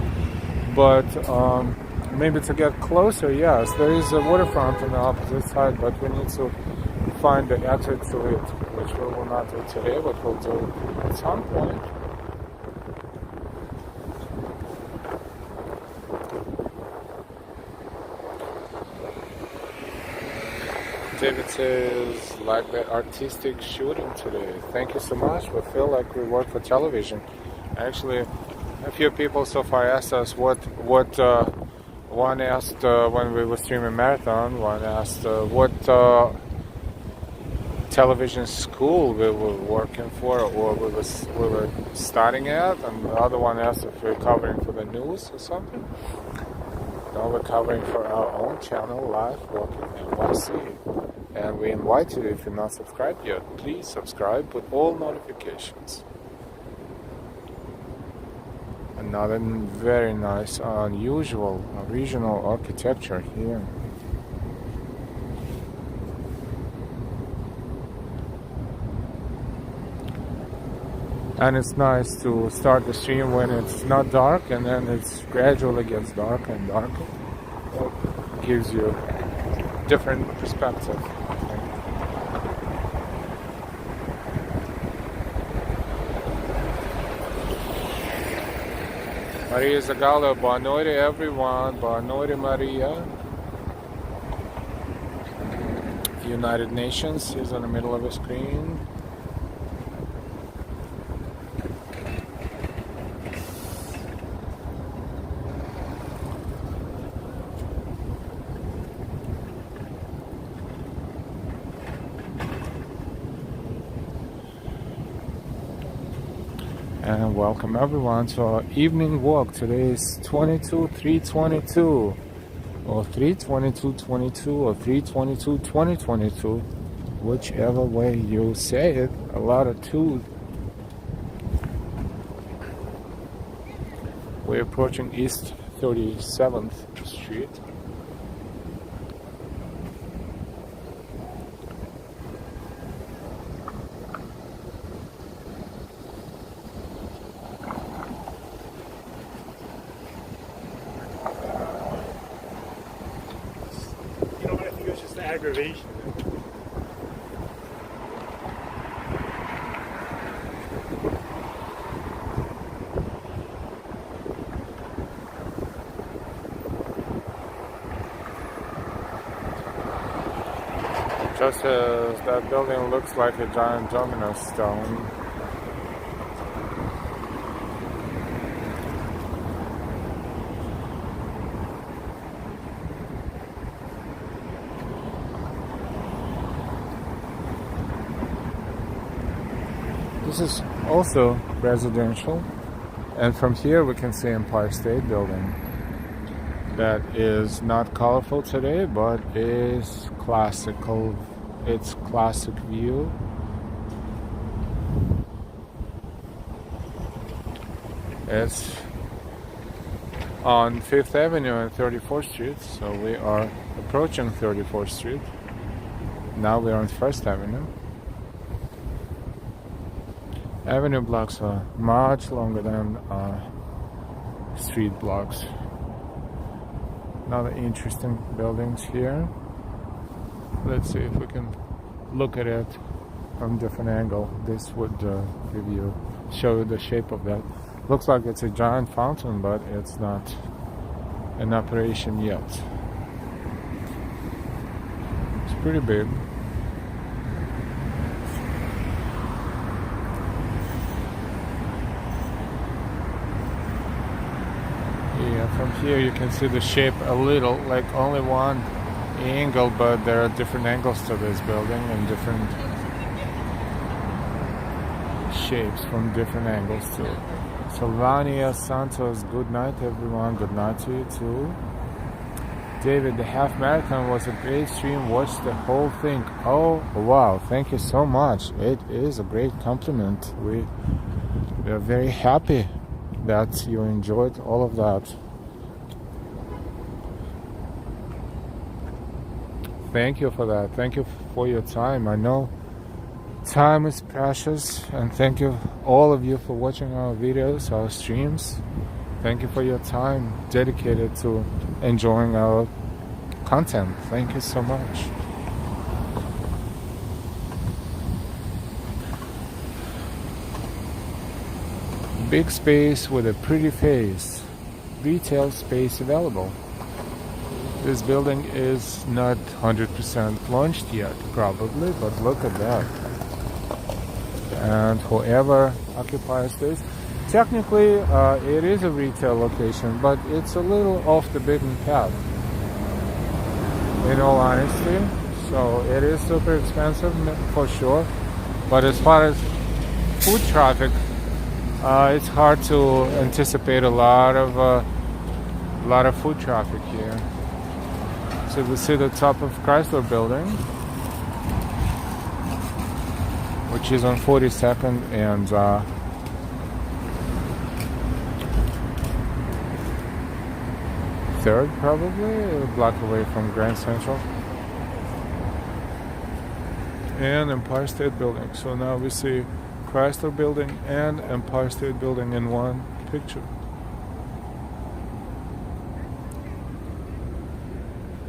But maybe to get closer, yes, there is a waterfront on the opposite side, but we need to find the exit to it, which we will not do today, but we'll do at some point. David says, like the artistic shooting today. Thank you so much. We feel like we work for television. Actually, a few people so far asked us what one asked when we were streaming Marathon, one asked what television school we were working for or we were studying at, and the other one asked if we're covering for the news or something. No, we're covering for our own channel, Live Walking NYC. And we invite you, if you're not subscribed yet, please subscribe with all notifications. Another very nice, unusual regional architecture here. And it's nice to start the stream when it's not dark, and then it gradually gets darker and darker. It gives you different perspective, I think. Maria Zagallo, boa noite everyone, boa noite Maria. United Nations is in the middle of the screen. And welcome everyone to our evening walk. Today is 3/22 or 3/22/22 or 3/22/2022, whichever way you say it. A lot of two. We're approaching East 37th Street. Aggravation. Just as that building looks like a giant domino stone. This is also residential, and from here we can see Empire State Building. That is not colorful today, but is classical. It's classic view. It's on 5th Avenue and 34th Street, so we are approaching 34th Street. Now we're on 1st Avenue. Avenue blocks are much longer than street blocks. Another interesting buildings here. Let's see if we can look at it from a different angle. This would show you the shape of that. Looks like it's a giant fountain, but it's not in operation yet. It's pretty big. From here you can see the shape a little, like only one angle, but there are different angles to this building and different shapes from different angles too. Sylvania Santos, good night everyone, good night to you too. David, the half marathon was a great stream, watched the whole thing. Oh wow, thank you so much. It is a great compliment. We are very happy that you enjoyed all of that. Thank you for that. Thank you for your time. I know Time is precious, and thank you all of you for watching our videos, our streams. Thank you for your time dedicated to enjoying our content. Thank you so much. Big space with a pretty face. Retail space available. This building is not 100% launched yet, probably, but look at that. And whoever occupies this, technically it is a retail location, but it's a little off the beaten path, in all honesty. So it is super expensive for sure, but as far as foot traffic, it's hard to anticipate a lot of foot traffic here. So we see the top of Chrysler Building, which is on 42nd and 3rd, probably a block away from Grand Central, and Empire State Building. So now we see Chrysler Building and Empire State Building in one picture.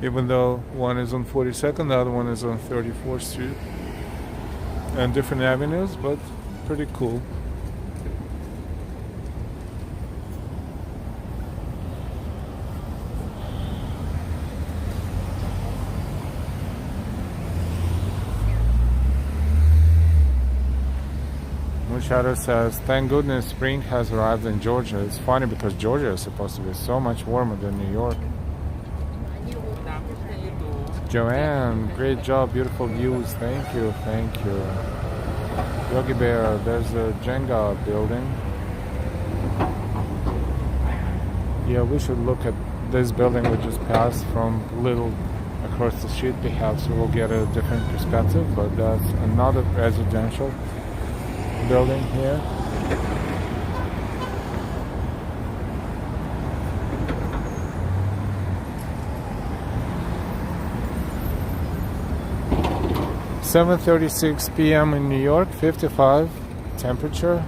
Even though one is on 42nd, the other one is on 34th Street. And different avenues, but pretty cool. Shadow says, thank goodness spring has arrived in Georgia. It's funny because Georgia is supposed to be so much warmer than New York. Joanne, great job, beautiful views. Thank you, thank you. Yogi Bear, there's a Jenga building. Yeah, we should look at this building we just passed from little across the street. Perhaps we will get a different perspective, but that's another residential building here. (7:36 p.m. in New York), 55 temperature,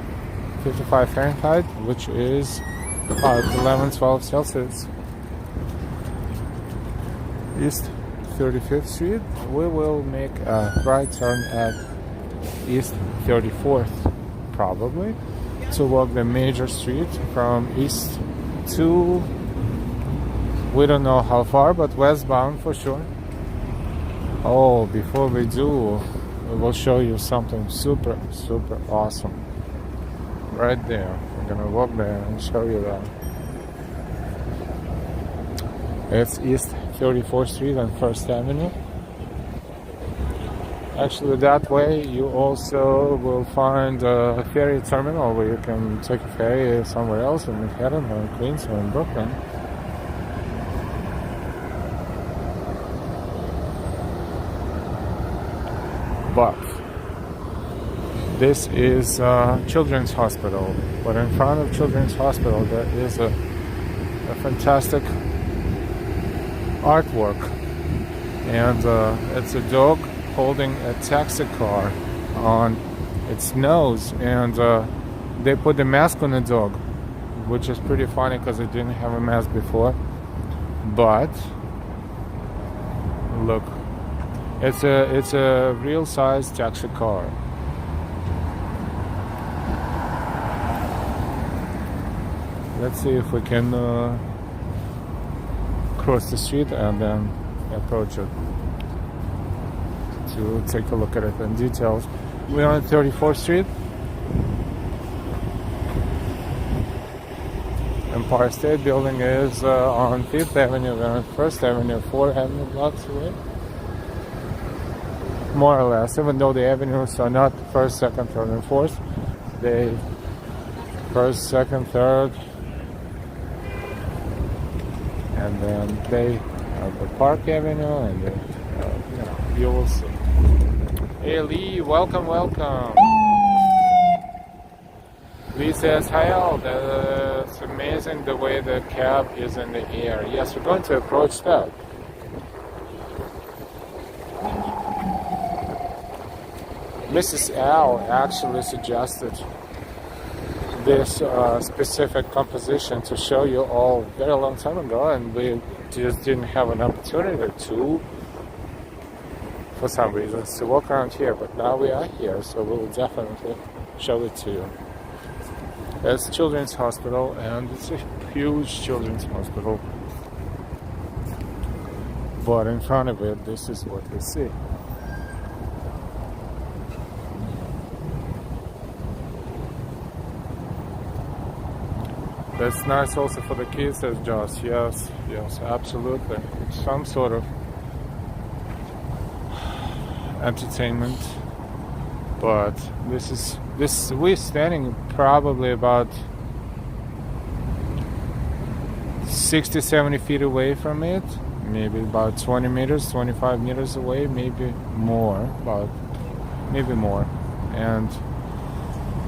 55 Fahrenheit, which is about 11-12 Celsius. East 35th Street. We will make a right turn at East 34th, probably, to walk the major street from east to, we don't know how far, but westbound for sure. Oh, before we do, we will show you something super awesome right there. We're gonna walk there and show you that. It's East 34th Street and 1st Avenue. Actually, that way you also will find a ferry terminal where you can take a ferry somewhere else in Manhattan or in Queens or in Brooklyn. But this is Children's Hospital. But in front of Children's Hospital there is a fantastic artwork. And it's a dog holding a taxi car on its nose. And they put the mask on the dog, which is pretty funny because it didn't have a mask before. But look. It's a real size taxi car. Let's see if we can cross the street and then approach it to take a look at it in details. We're on 34th Street. Empire State Building is on 5th Avenue. We're on 1st Avenue, 4th Avenue blocks away. More or less, even though the avenues are not 1st, 2nd, 3rd, and 4th, they 1st, 2nd, 3rd, and then they have the Park Avenue, and they, you will see. Hey Lee, welcome. Lee says, hi all, it's amazing the way the cab is in the air. Yes, we're going to approach that. Mrs. Al actually suggested this specific composition to show you all very long time ago, and we just didn't have an opportunity to, for some reasons, to walk around here. But now we are here, so we'll definitely show it to you. It's Children's Hospital, and it's a huge children's hospital. But in front of it, this is what we see. That's nice also for the kids, says Josh. Yes, absolutely. Some sort of entertainment. But we're standing probably about 60-70 feet away from it. Maybe about 20 meters, 25 meters away, maybe more, and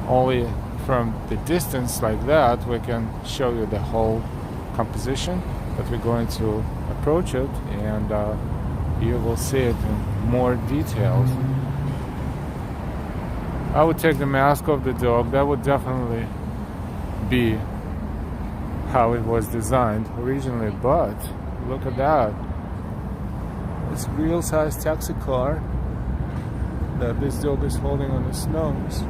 only from the distance like that we can show you the whole composition, but we're going to approach it and you will see it in more details. I would take the mask off the dog. That would definitely be how it was designed originally, but look at that. It's a real size taxi car that this dog is holding on his nose.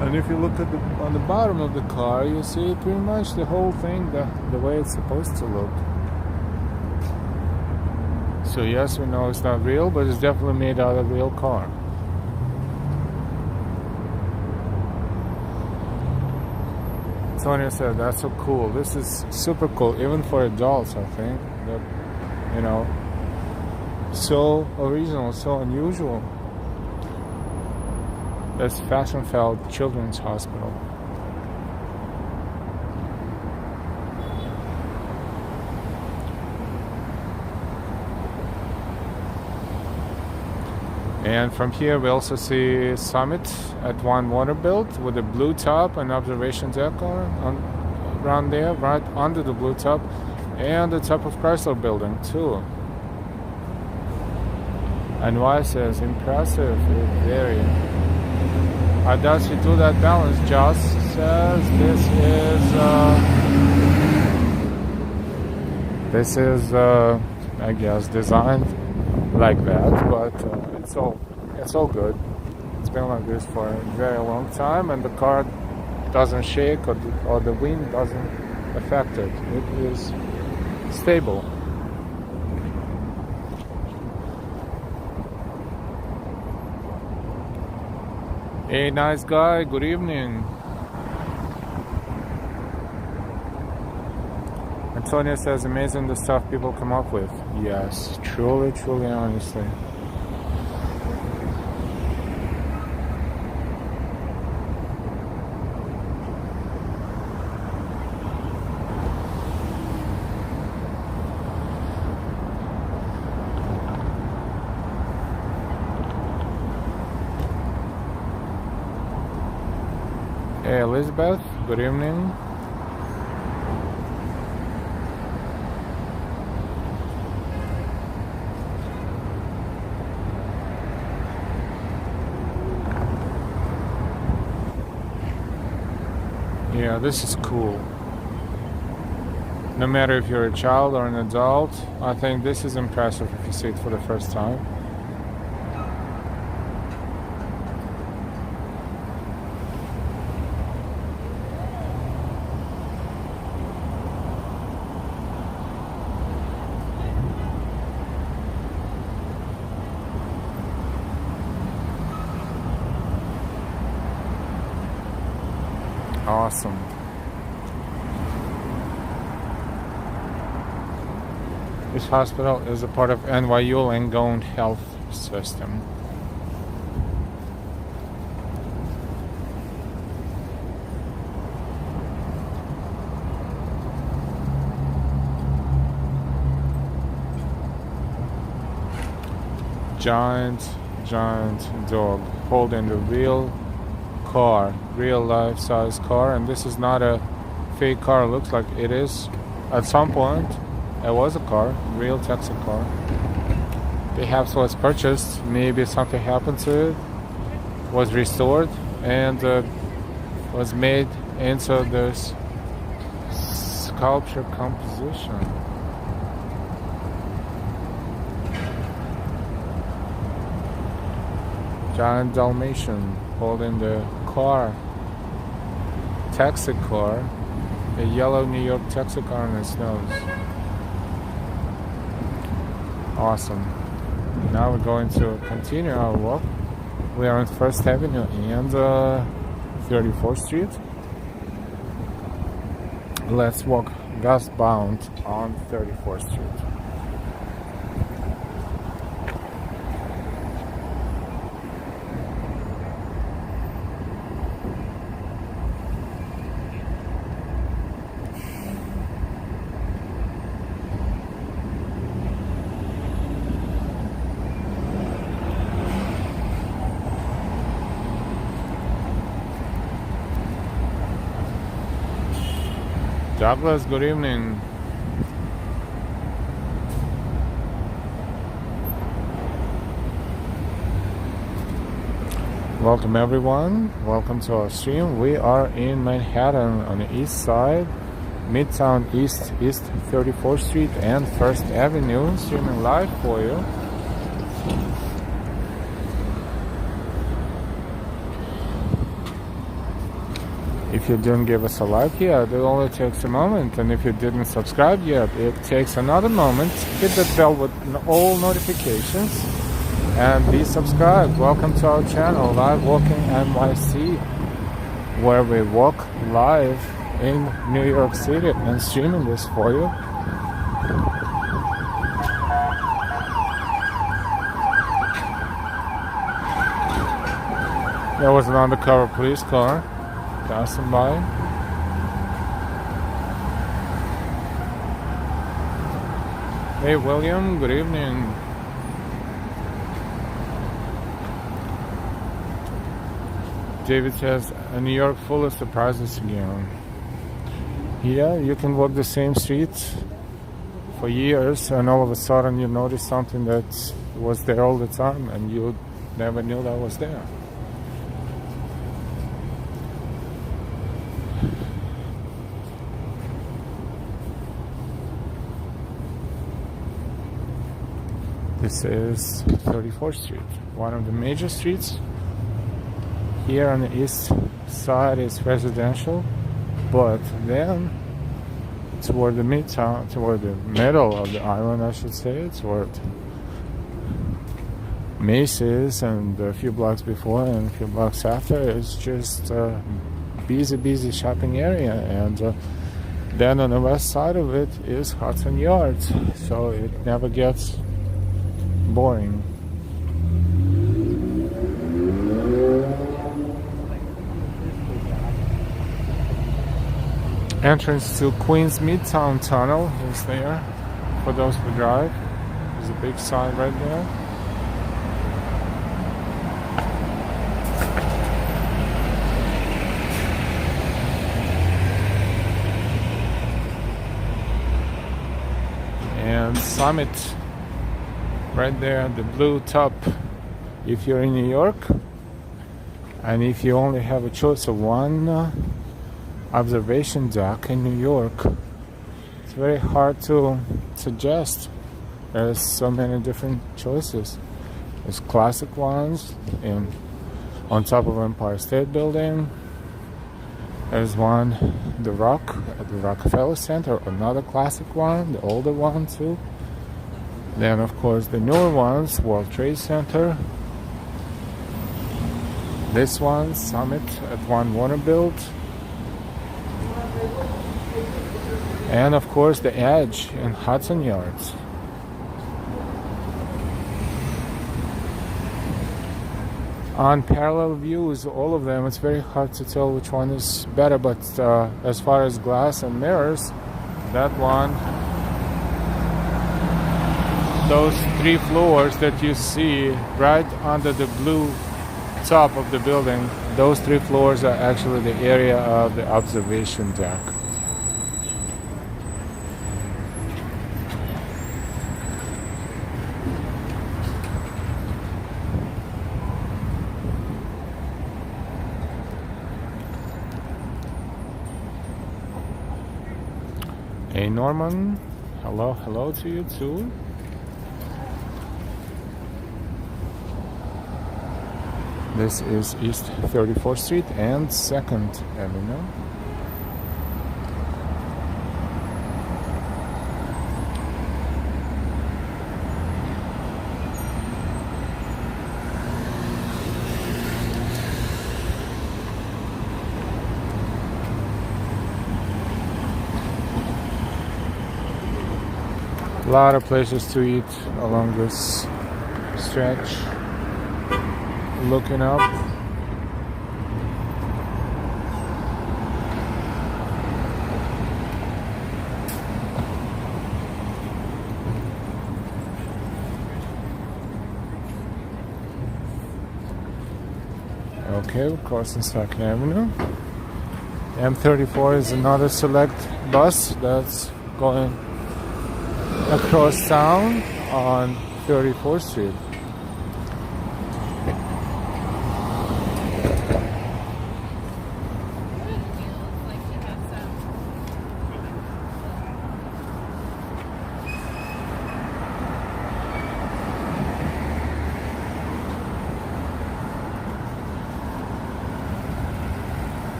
And if you look at on the bottom of the car, you see pretty much the whole thing the way it's supposed to look. So yes, we know it's not real, but it's definitely made out of a real car. Tonya said, that's so cool. This is super cool, even for adults, I think. That, so original, so unusual. That's Fashionfeld Children's Hospital. And from here we also see Summit at One Waterbuilt with a blue top and observation deck around there, right under the blue top, and the top of Chrysler Building too. And why says impressive, very. How does he do that balance? Josh says this is I guess designed like that, but it's all good. It's been like this for a very long time, and the car doesn't shake or the wind doesn't affect it. It is stable. Hey, nice guy, good evening. Antonia says, amazing the stuff people come up with. Yes, truly, honestly. Hey Elizabeth, good evening. Yeah, this is cool. No matter if you're a child or an adult, I think this is impressive if you see it for the first time. Awesome. This hospital is a part of NYU Langone Health System. Giant dog holding the real car, real life size car, and this is not a fake car. It looks like it is. At some point it was a car, real taxi car. Perhaps was purchased, maybe something happened to it, was restored and was made into this sculpture composition. Giant Dalmatian holding the car, taxi car, a yellow New York taxi car on its nose. Awesome. Now we're going to continue our walk. We are on First Avenue and 34th Street. Let's walk westbound on 34th Street. Douglas, good evening. Welcome everyone. Welcome to our stream. We are in Manhattan on the east side, Midtown East 34th Street and First Avenue, streaming live for you. If you didn't give us a like yet, it only takes a moment. And if you didn't subscribe yet, it takes another moment. Hit that bell with all notifications and be subscribed. Welcome to our channel, Live Walking NYC, where we walk live in New York City and streaming this for you. There was an undercover police car passing by. Hey William, good evening. David says, New York full of surprises again. Yeah, you can walk the same streets for years and all of a sudden you notice something that was there all the time and you never knew that was there. This is 34th Street, one of the major streets. Here on the east side is residential, but then toward the midtown, toward the middle of the island, I should say, toward Macy's and a few blocks before and a few blocks after, it's just a busy shopping area. And then on the west side of it is Hudson Yards, so it never gets boring. Entrance to Queens Midtown Tunnel is there for those who drive. There's a big sign right there. And Summit right there, the blue top. If you're in New York and if you only have a choice of one observation deck in New York, it's very hard to suggest. There's so many different choices. There's classic ones on top of Empire State Building. There's one, The Rock at the Rockefeller Center, another classic one, the older one too. Then of course the newer ones, World Trade Center. This one, Summit at One Vanderbilt. And of course the Edge in Hudson Yards. On parallel views, all of them, it's very hard to tell which one is better, but as far as glass and mirrors, that one, those three floors that you see right under the blue top of the building, those three floors are actually the area of the observation deck. Hey Norman, hello to you too. This is East 34th Street and 2nd Avenue. A lot of places to eat along this stretch. Looking up. Okay, we're crossing 2nd Avenue. M34 is another select bus that's going across town on 34th Street.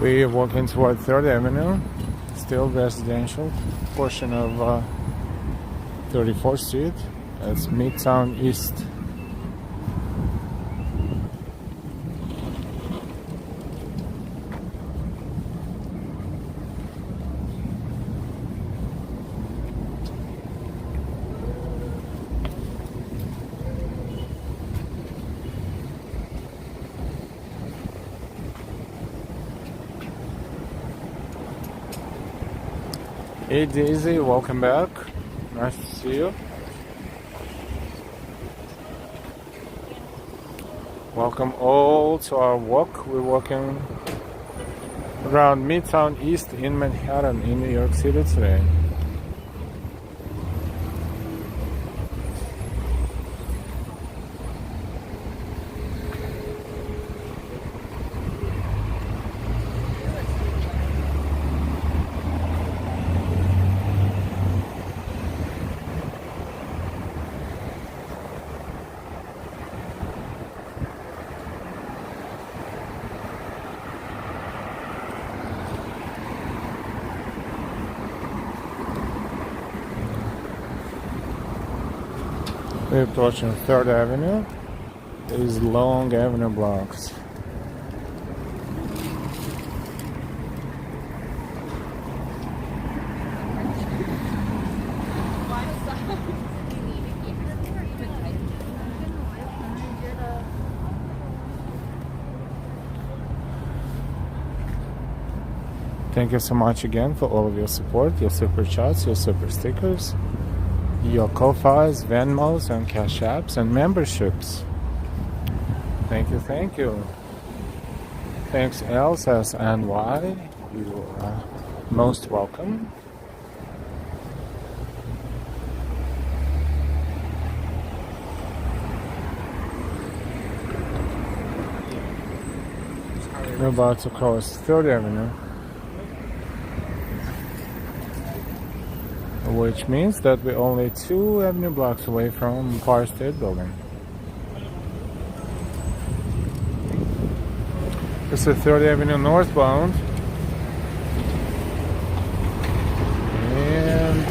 We are walking toward 3rd Avenue, still residential portion of 34th Street. That's Midtown East. Hey Daisy, welcome back. Nice to see you. Welcome all to our walk. We're walking around Midtown East in Manhattan in New York City today. We're approaching 3rd Avenue. These long avenue blocks. Thank you so much again for all of your support, your super chats, your super stickers, your Ko-Fis, Venmos, and Cash Apps, and memberships. Thank you, thank you. Thanks, Elsa's NY. You are most welcome. We're about to cross 3rd Avenue, which means that we're only 2 avenue blocks away from Empire State Building. This is 3rd Avenue Northbound and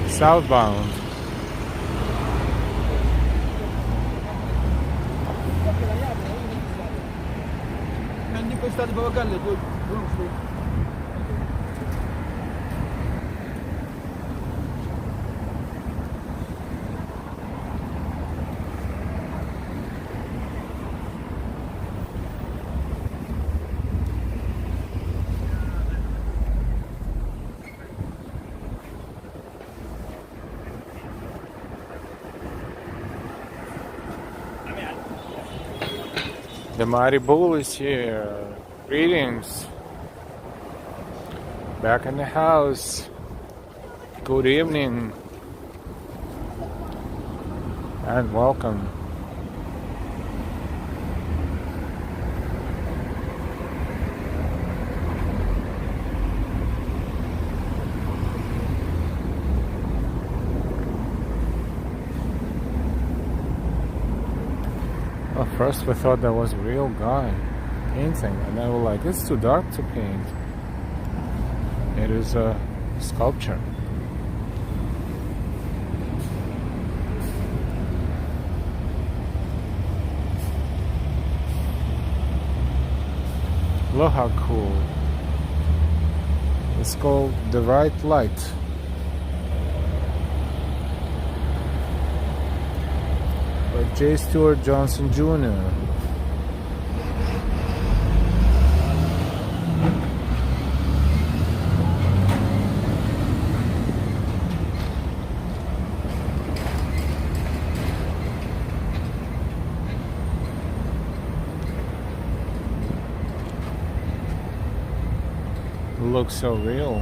Southbound. The Mighty Bull is here. Greetings. Back in the house. Good evening. And welcome. At first we thought that was a real guy painting, and then we're like, it's too dark to paint. It is a sculpture. Look how cool. It's called The Right Light. By J. Stewart Johnson Jr. Looks so real.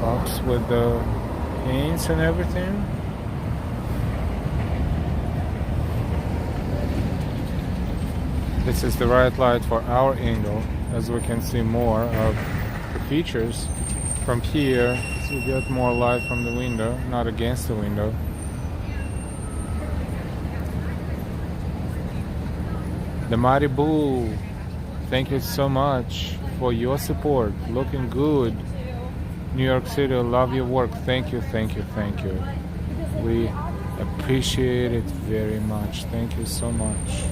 Box with the paints and everything. This is the right light for our angle, as we can see more of the features from here, so you get more light from the window, not against the window. The Mighty Bull, thank you so much for your support. Looking good. New York City, love your work. Thank you, thank you, thank you. We appreciate it very much. Thank you so much.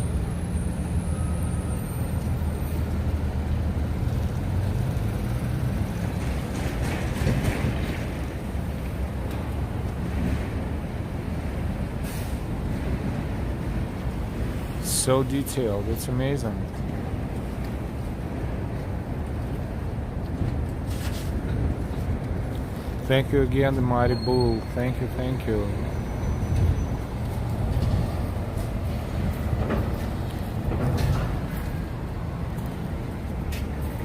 So detailed, it's amazing. Thank you again, the Mighty Bull. Thank you, thank you.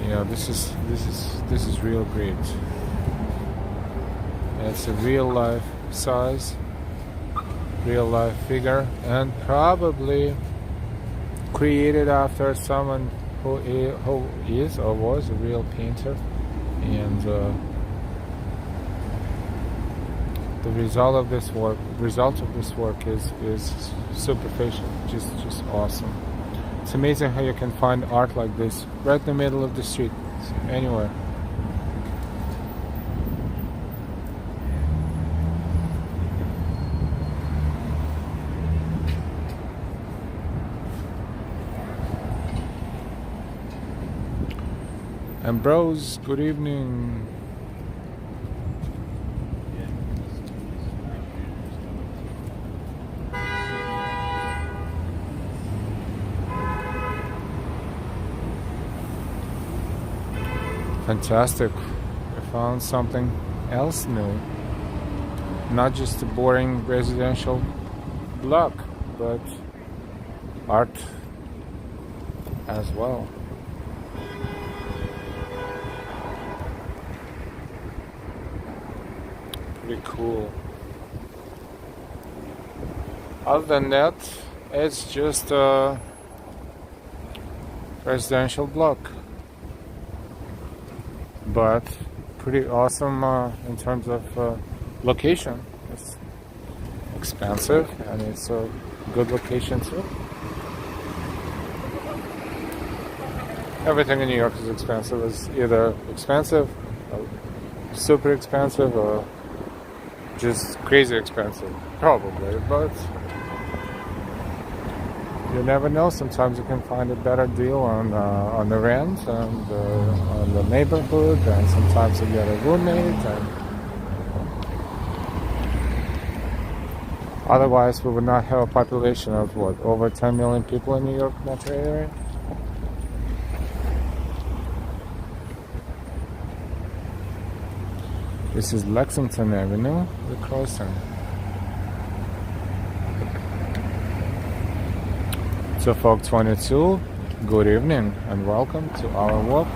Yeah, this is real great. It's a real life size, real life figure, and probably created after someone who is or was a real painter, and the result of this work is superficial, just awesome. It's amazing how you can find art like this right in the middle of the street, anywhere. Ambrose, good evening. Fantastic. I found something else new. Not just a boring residential block, but art as well. Pretty cool. Other than that, it's just a residential block, but pretty awesome in terms of location. It's expensive and it's a good location too. Everything in New York is expensive. It's either expensive, super expensive, or just crazy expensive, probably, but you never know. Sometimes you can find a better deal on the rent and on the neighborhood, and sometimes you get a roommate. And otherwise, we would not have a population of what, over 10 million people in New York metro area. This is Lexington Avenue, the crossing. So Folk 22, good evening and welcome to our walk.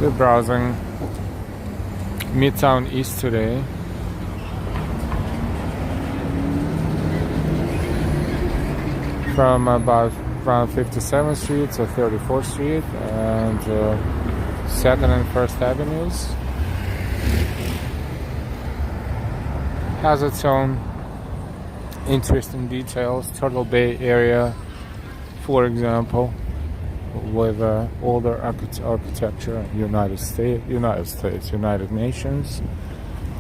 We're browsing Midtown East today. From about around 57th Street to 34th Street and 2nd and 1st Avenues. Has its own interesting details. Turtle Bay area, for example, with older architecture, United Nations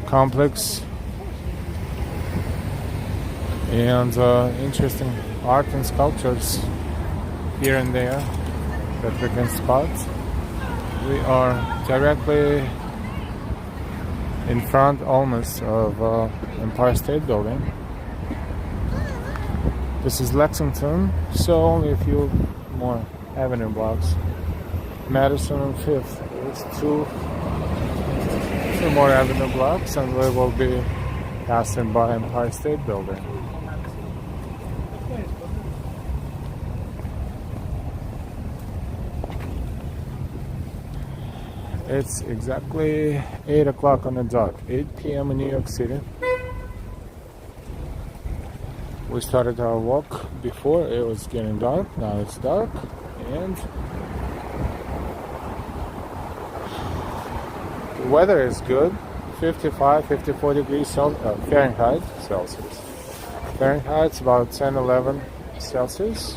complex, and interesting art and sculptures here and there that we can spot. We are directly in front almost of Empire State Building. This is Lexington, so only a few more avenue blocks. Madison and 5th. It's two more avenue blocks and we will be passing by Empire State Building. It's exactly 8 o'clock on the dot, 8 p.m. in New York City. We started our walk before it was getting dark, now it's dark, and the weather is good, 55, 54 degrees Fahrenheit, Celsius. Fahrenheit's about 10, 11 Celsius.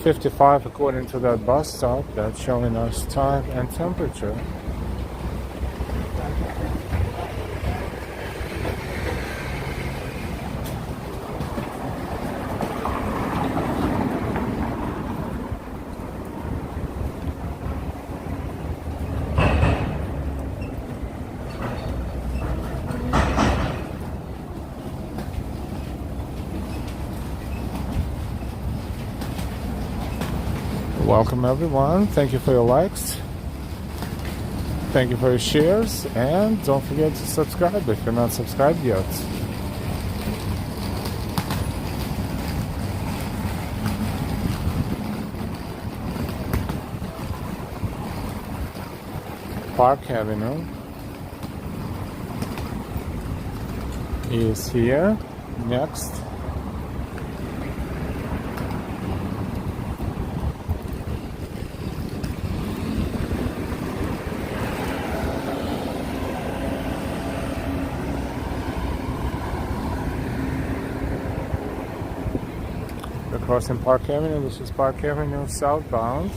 55 according to that bus stop that's showing us time and temperature. Welcome everyone, thank you for your likes, thank you for your shares, and don't forget to subscribe if you're not subscribed yet. Park Avenue is here next. Crossing Park Avenue, this is Park Avenue Southbound,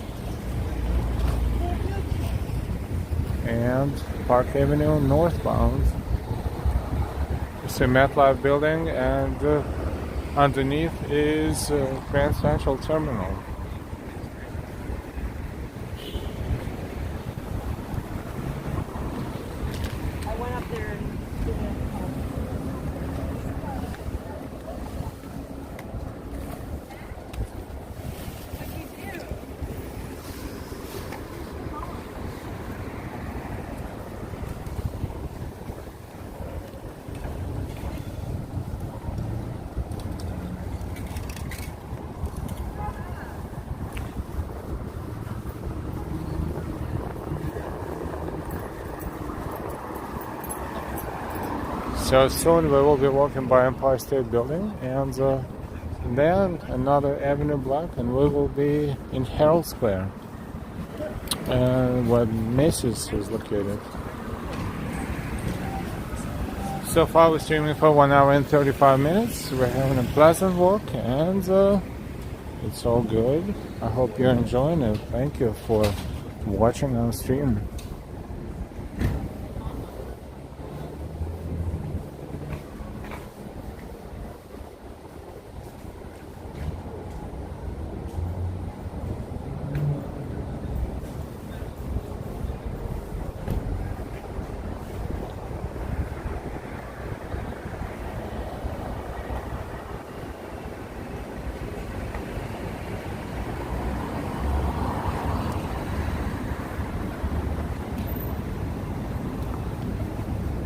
and Park Avenue Northbound. It's a MetLife building, and underneath is Grand Central Terminal. I went up there and did it. So soon we will be walking by Empire State Building, and then another avenue block, and we will be in Herald Square, where Macy's is located. So far we're streaming for 1 hour and 35 minutes. We're having a pleasant walk, and it's all good. I hope you're enjoying it. Thank you for watching our stream.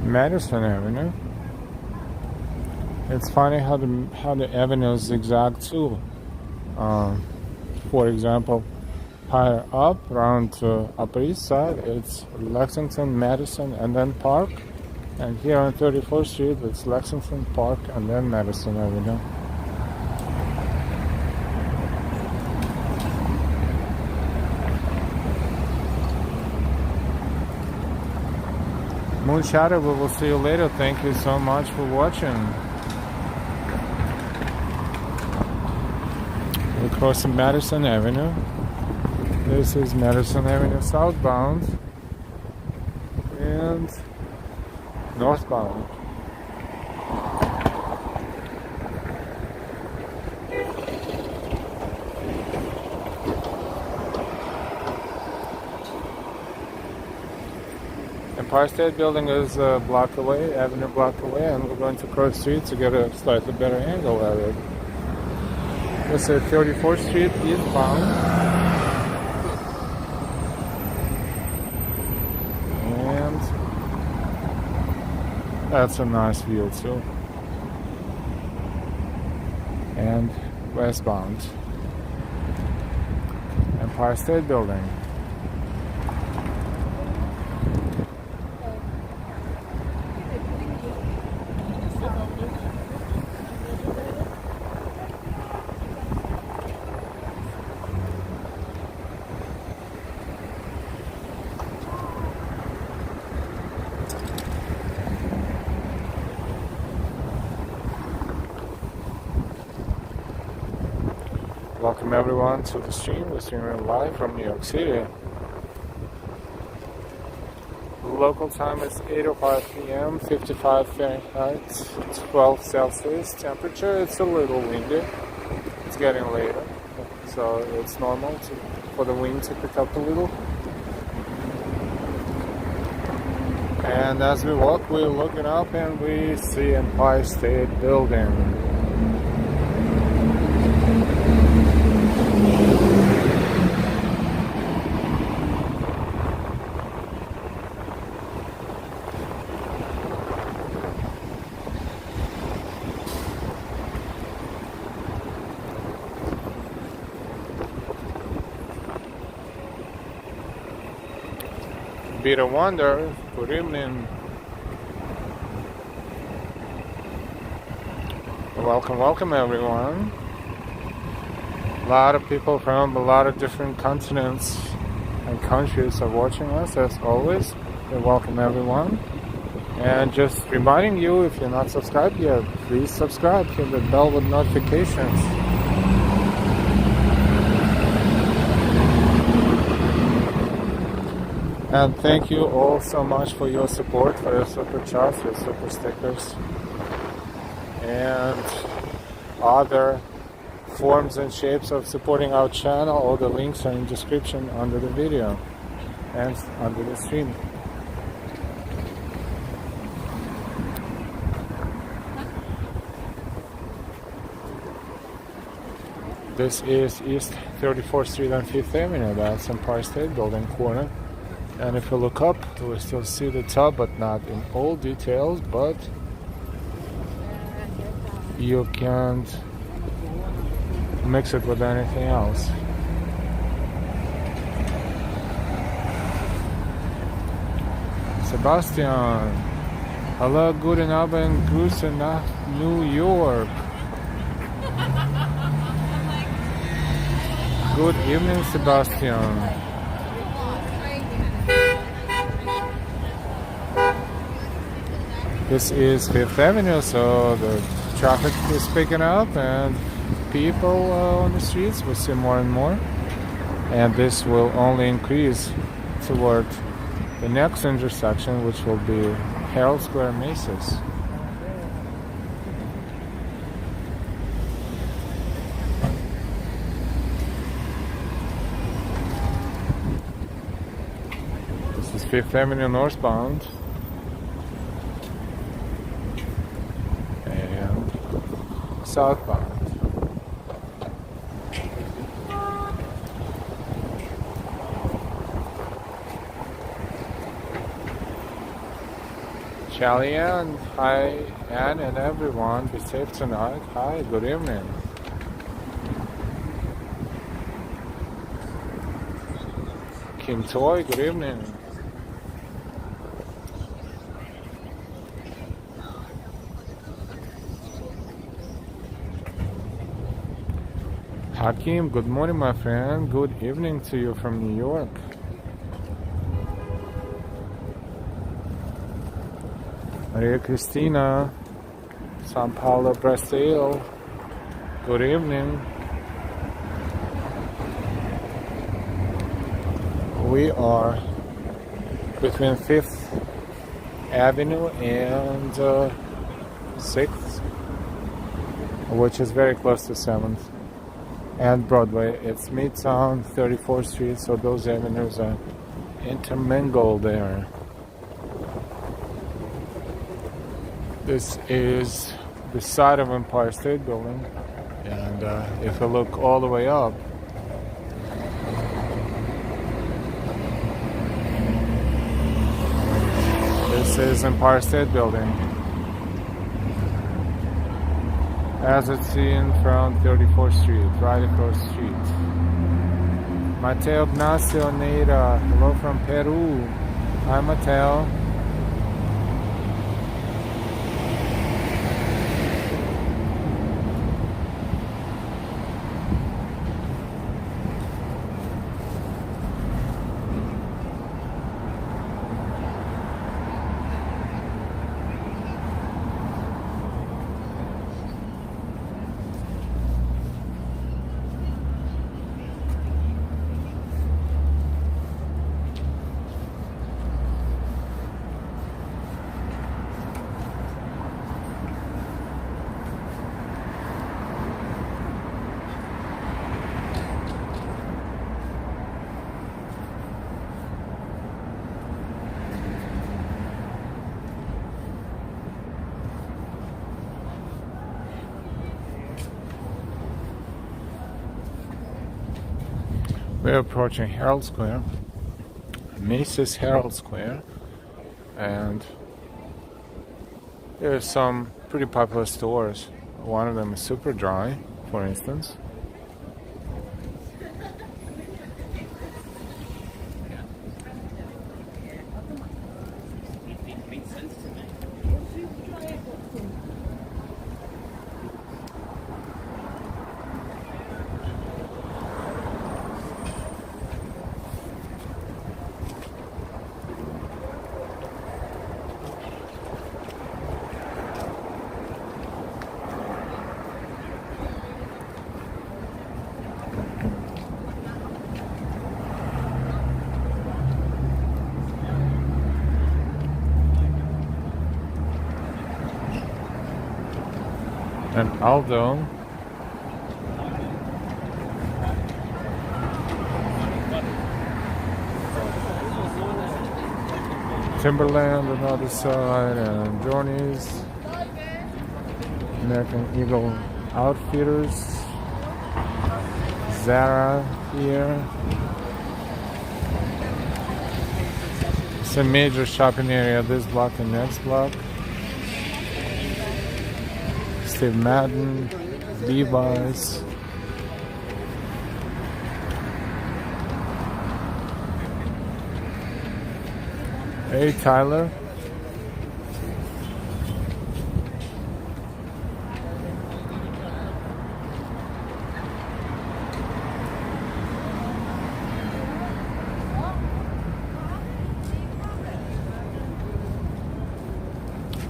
Madison Avenue. It's funny how the avenues zigzag too. For example, higher up, around Upper East Side, it's Lexington, Madison, and then Park. And here on 34th Street, it's Lexington, Park, and then Madison Avenue. Moon Shadow, we will see you later. Thank you so much for watching. We're crossing Madison Avenue. This is Madison Avenue southbound and northbound. Empire State Building is a block away, Avenue block away, and we're going to cross street to get a slightly better angle at it. This is 34th Street eastbound. And that's a nice view too. And westbound. Empire State Building. Welcome everyone to the stream. We're streaming live from New York City. Local time is 8:05 p.m., 55 Fahrenheit, 12 Celsius temperature. It's a little windy. It's getting later, so it's normal for the wind to pick up a little. And as we walk, we're looking up and we see Empire State Building. Be the wonder. Good evening. Welcome everyone. A lot of people from a lot of different continents and countries are watching us as always. We welcome everyone. And just reminding you, if you're not subscribed yet, please subscribe, hit the bell with notifications. And thank you all so much for your support, for your super chats, your super stickers, and other forms and shapes of supporting our channel. All the links are in the description under the video and under the stream. This is East 34th Street and 5th Avenue. That's Empire State Building corner. And if you look up, we still see the top, but not in all details, but you can't mix it with anything else. Sebastian, hello, guten Abend, Grüße nach New York. Good evening, Sebastian. This is 5th Avenue, so the traffic is picking up and people on the streets. We see more and more. And this will only increase toward the next intersection, which will be Herald Square, Macy's. This is 5th Avenue northbound. Southbound. Charlie Ann, hi Ann and everyone, be safe tonight. Hi, good evening. Kim Toy, good evening. Hakim, good morning, my friend. Good evening to you from New York. Maria Cristina, Sao Paulo, Brazil. Good evening. We are between 5th Avenue and 6th, which is very close to 7th. And Broadway. It's Midtown, 34th Street, so those avenues are intermingled there. This is the side of Empire State Building, and if you look all the way up, this is Empire State Building, as it's seen from 34th Street, right across the street. Mateo Ignacio Neira, hello from Peru. Hi, Mateo. We're approaching Herald Square, Macy's Herald Square, and there's some pretty popular stores. One of them is Super Dry, for instance. And Aldo, Timberland on the other side, and Journeys, American Eagle Outfitters, Zara here. It's a major shopping area, this block and next block. Steve Madden, Levi's. Hey Tyler.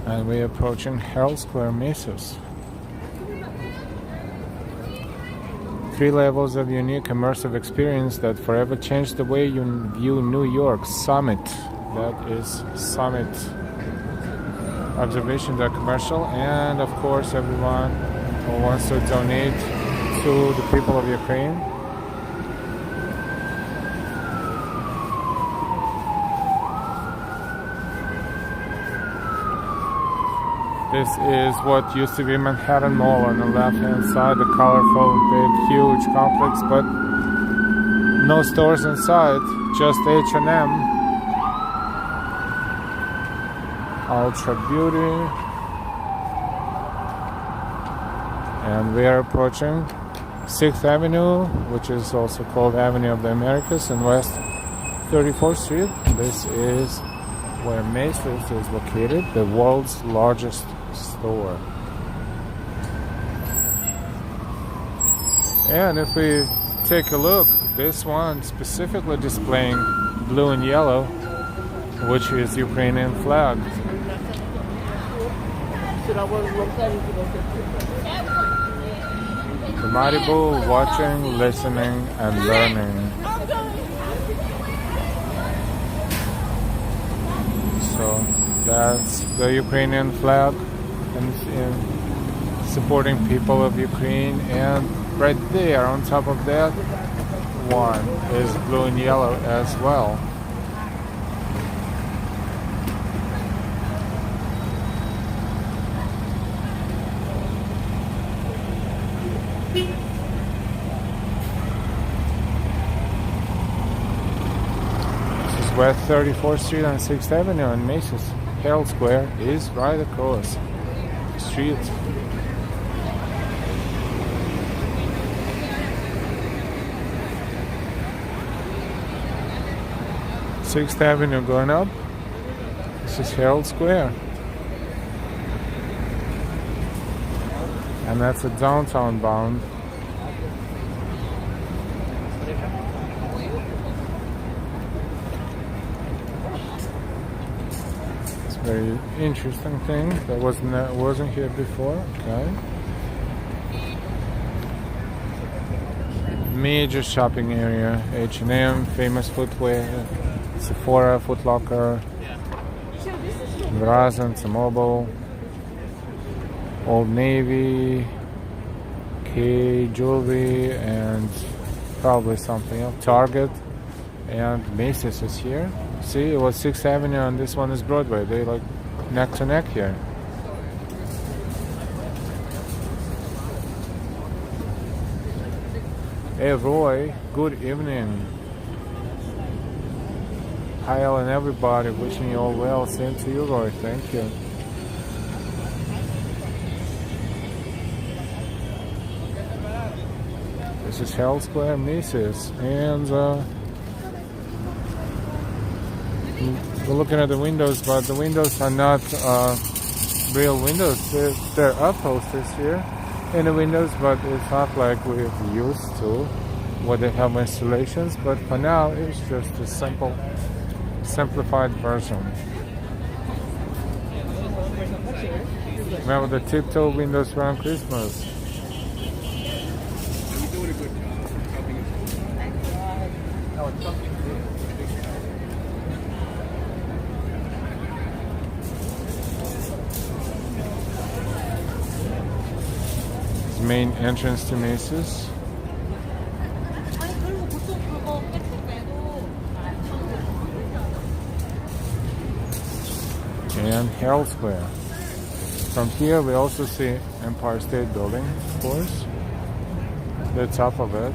And we're approaching Herald Square, Macy's. 3 levels of unique immersive experience that forever changed the way you view New York. Summit. That is Summit. Observation deck commercial. And of course everyone who wants to donate to the people of Ukraine. This is what used to be Manhattan Mall on the left-hand side, the colorful, big, huge complex, but no stores inside, just H&M, Ultra Beauty, and we are approaching 6th Avenue, which is also called Avenue of the Americas, and West 34th Street. This is where Macy's is located, the world's largest store. And if we take a look, this one specifically displaying blue and yellow, which is Ukrainian flag. The Malibu, watching, listening, and learning. So that's the Ukrainian flag, and supporting people of Ukraine. And right there, on top of that one, is blue and yellow as well. West 34th Street and 6th Avenue and Macy's. Herald Square is right across the street. Sixth Avenue going up. This is Herald Square. And that's a downtown bound. Very interesting thing that wasn't here before. Okay. Major shopping area: H&M, Famous Footwear, Sephora, Foot Locker, Verizon, T-Mobile, Old Navy, K Jewelry, and probably something else. Target and Macy's is here. See, it was 6th Avenue and this one is Broadway. They like neck to neck here. Hey Roy, good evening. Hi Ellen, everybody, wishing you all well. Same to you, Roy. Thank you. This is Herald Square, Macy's, and we're looking at the windows, but the windows are not real windows. There are posters here in the windows, but it's not like we're used to what they have installations. But for now, it's just a simplified version. Remember the tiptoe windows around Christmas. Main entrance to Macy's. And Herald Square. From here we also see Empire State Building, of course. The top of it.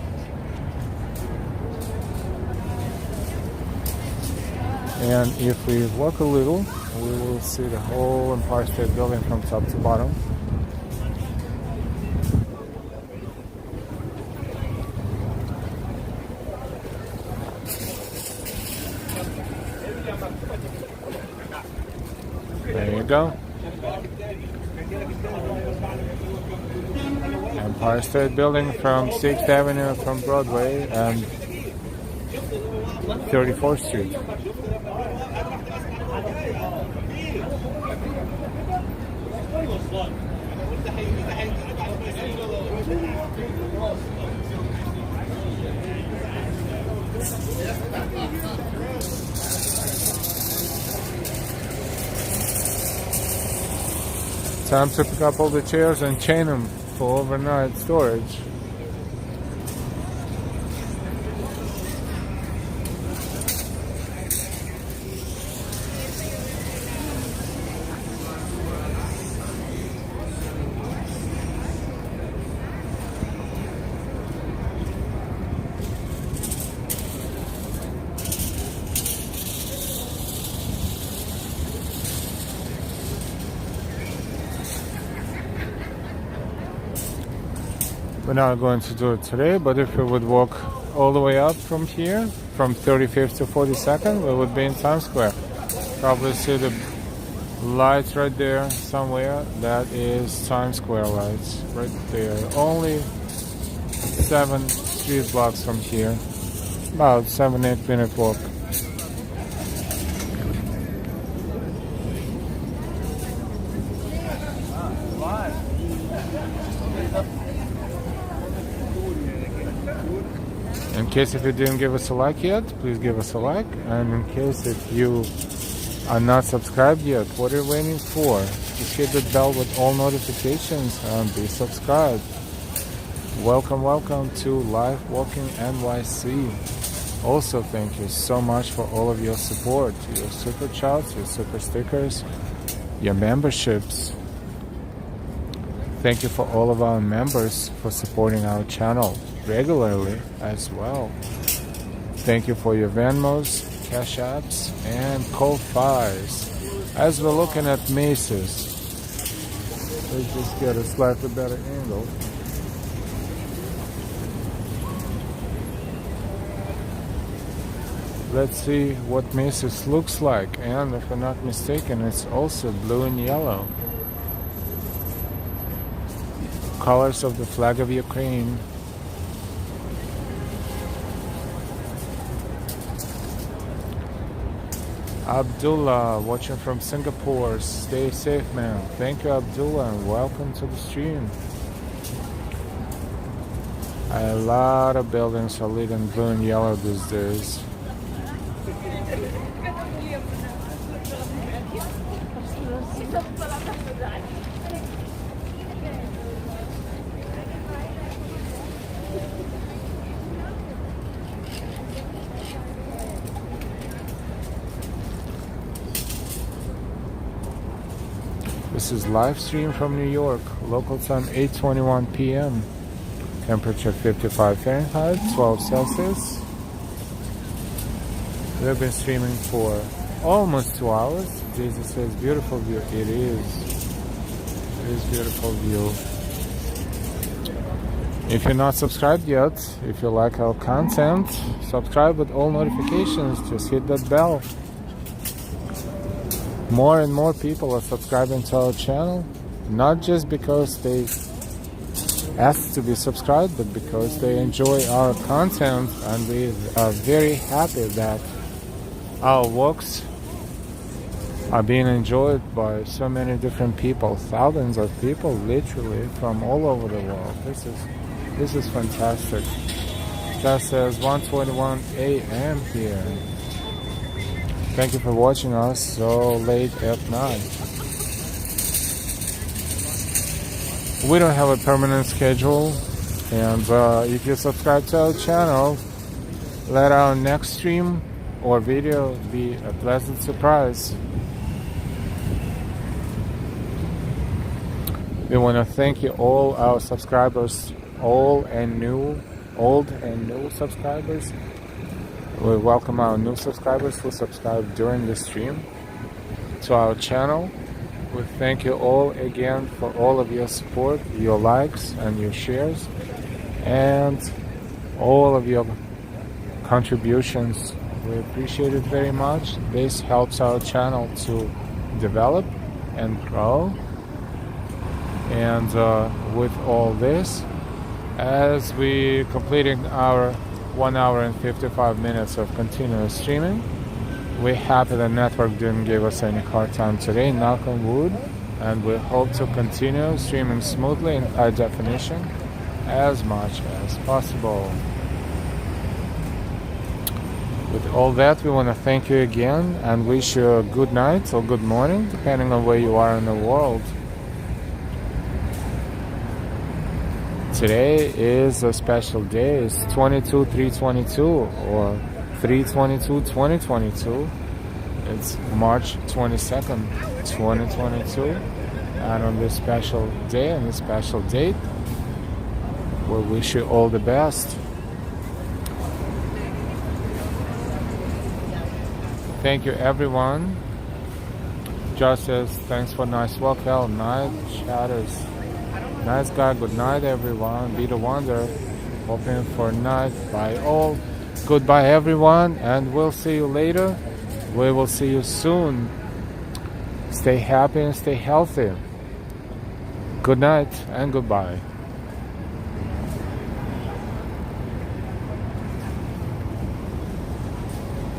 And if we walk a little, we will see the whole Empire State Building from top to bottom. There you go. Empire State Building from 6th Avenue from Broadway and 34th Street. Time to pick up all the chairs and chain them for overnight storage. We're not going to do it today, but if we would walk all the way up from here, from 35th to 42nd, we would be in Times Square. Probably see the lights right there somewhere. That is Times Square lights right there. Only 7 street blocks from here. About 7-8 minute walk. In case if you didn't give us a like yet, please give us a like. And in case if you are not subscribed yet, what are you waiting for? Just hit the bell with all notifications and be subscribed. Welcome, welcome to Life Walking NYC. Also, thank you so much for all of your support, your super chats, your super stickers, your memberships. Thank you for all of our members for supporting our channel regularly as well. Thank you for your Venmos, Cash Apps, and Ko-Fis. As we're looking at Macy's, let's just get a slightly better angle. Let's see what Macy's looks like, and if I'm not mistaken, it's also blue and yellow. Colors of the flag of Ukraine. Abdullah, watching from Singapore. Stay safe, man. Thank you, Abdullah, and welcome to the stream. A lot of buildings are lit in blue and yellow these days. This is live stream from New York. Local time 8:21 p.m. Temperature 55 Fahrenheit, 12 Celsius. We've been streaming for almost 2 hours. Jesus says, beautiful view. It is. It is beautiful view. If you're not subscribed yet, if you like our content, subscribe with all notifications. Just hit that bell. More and more people are subscribing to our channel, not just because they asked to be subscribed, but because they enjoy our content, and we are very happy that our walks are being enjoyed by so many different people, thousands of people, literally from all over the world. This is fantastic. That says 1:21 a.m. here. Thank you for watching us so late at night. We don't have a permanent schedule, and if you subscribe to our channel, let our next stream or video be a pleasant surprise. We want to thank you all our subscribers, old and new subscribers. We welcome our new subscribers who subscribe during the stream to our channel. We thank you all again for all of your support, your likes and your shares, and all of your contributions. We appreciate it very much. This helps our channel to develop and grow. And with all this, as we completing our 1 hour and 55 minutes of continuous streaming, we're happy the network didn't give us any hard time today, knock on wood, and we hope to continue streaming smoothly in high definition as much as possible. With all that, we want to thank you again and wish you a good night or good morning, depending on where you are in the world. Today is a special day. It's 22/3/22 or 3/22/2022. It's March 22nd, 2022. And on this special day, on this special date, we wish you all the best. Thank you, everyone. Just says, thanks for nice walk. Hell, night chatters. Nice guy. Good night, everyone. Be the wonder. Hoping for night by all. Goodbye, everyone, and we'll see you later. We will see you soon. Stay happy and stay healthy. Good night and goodbye.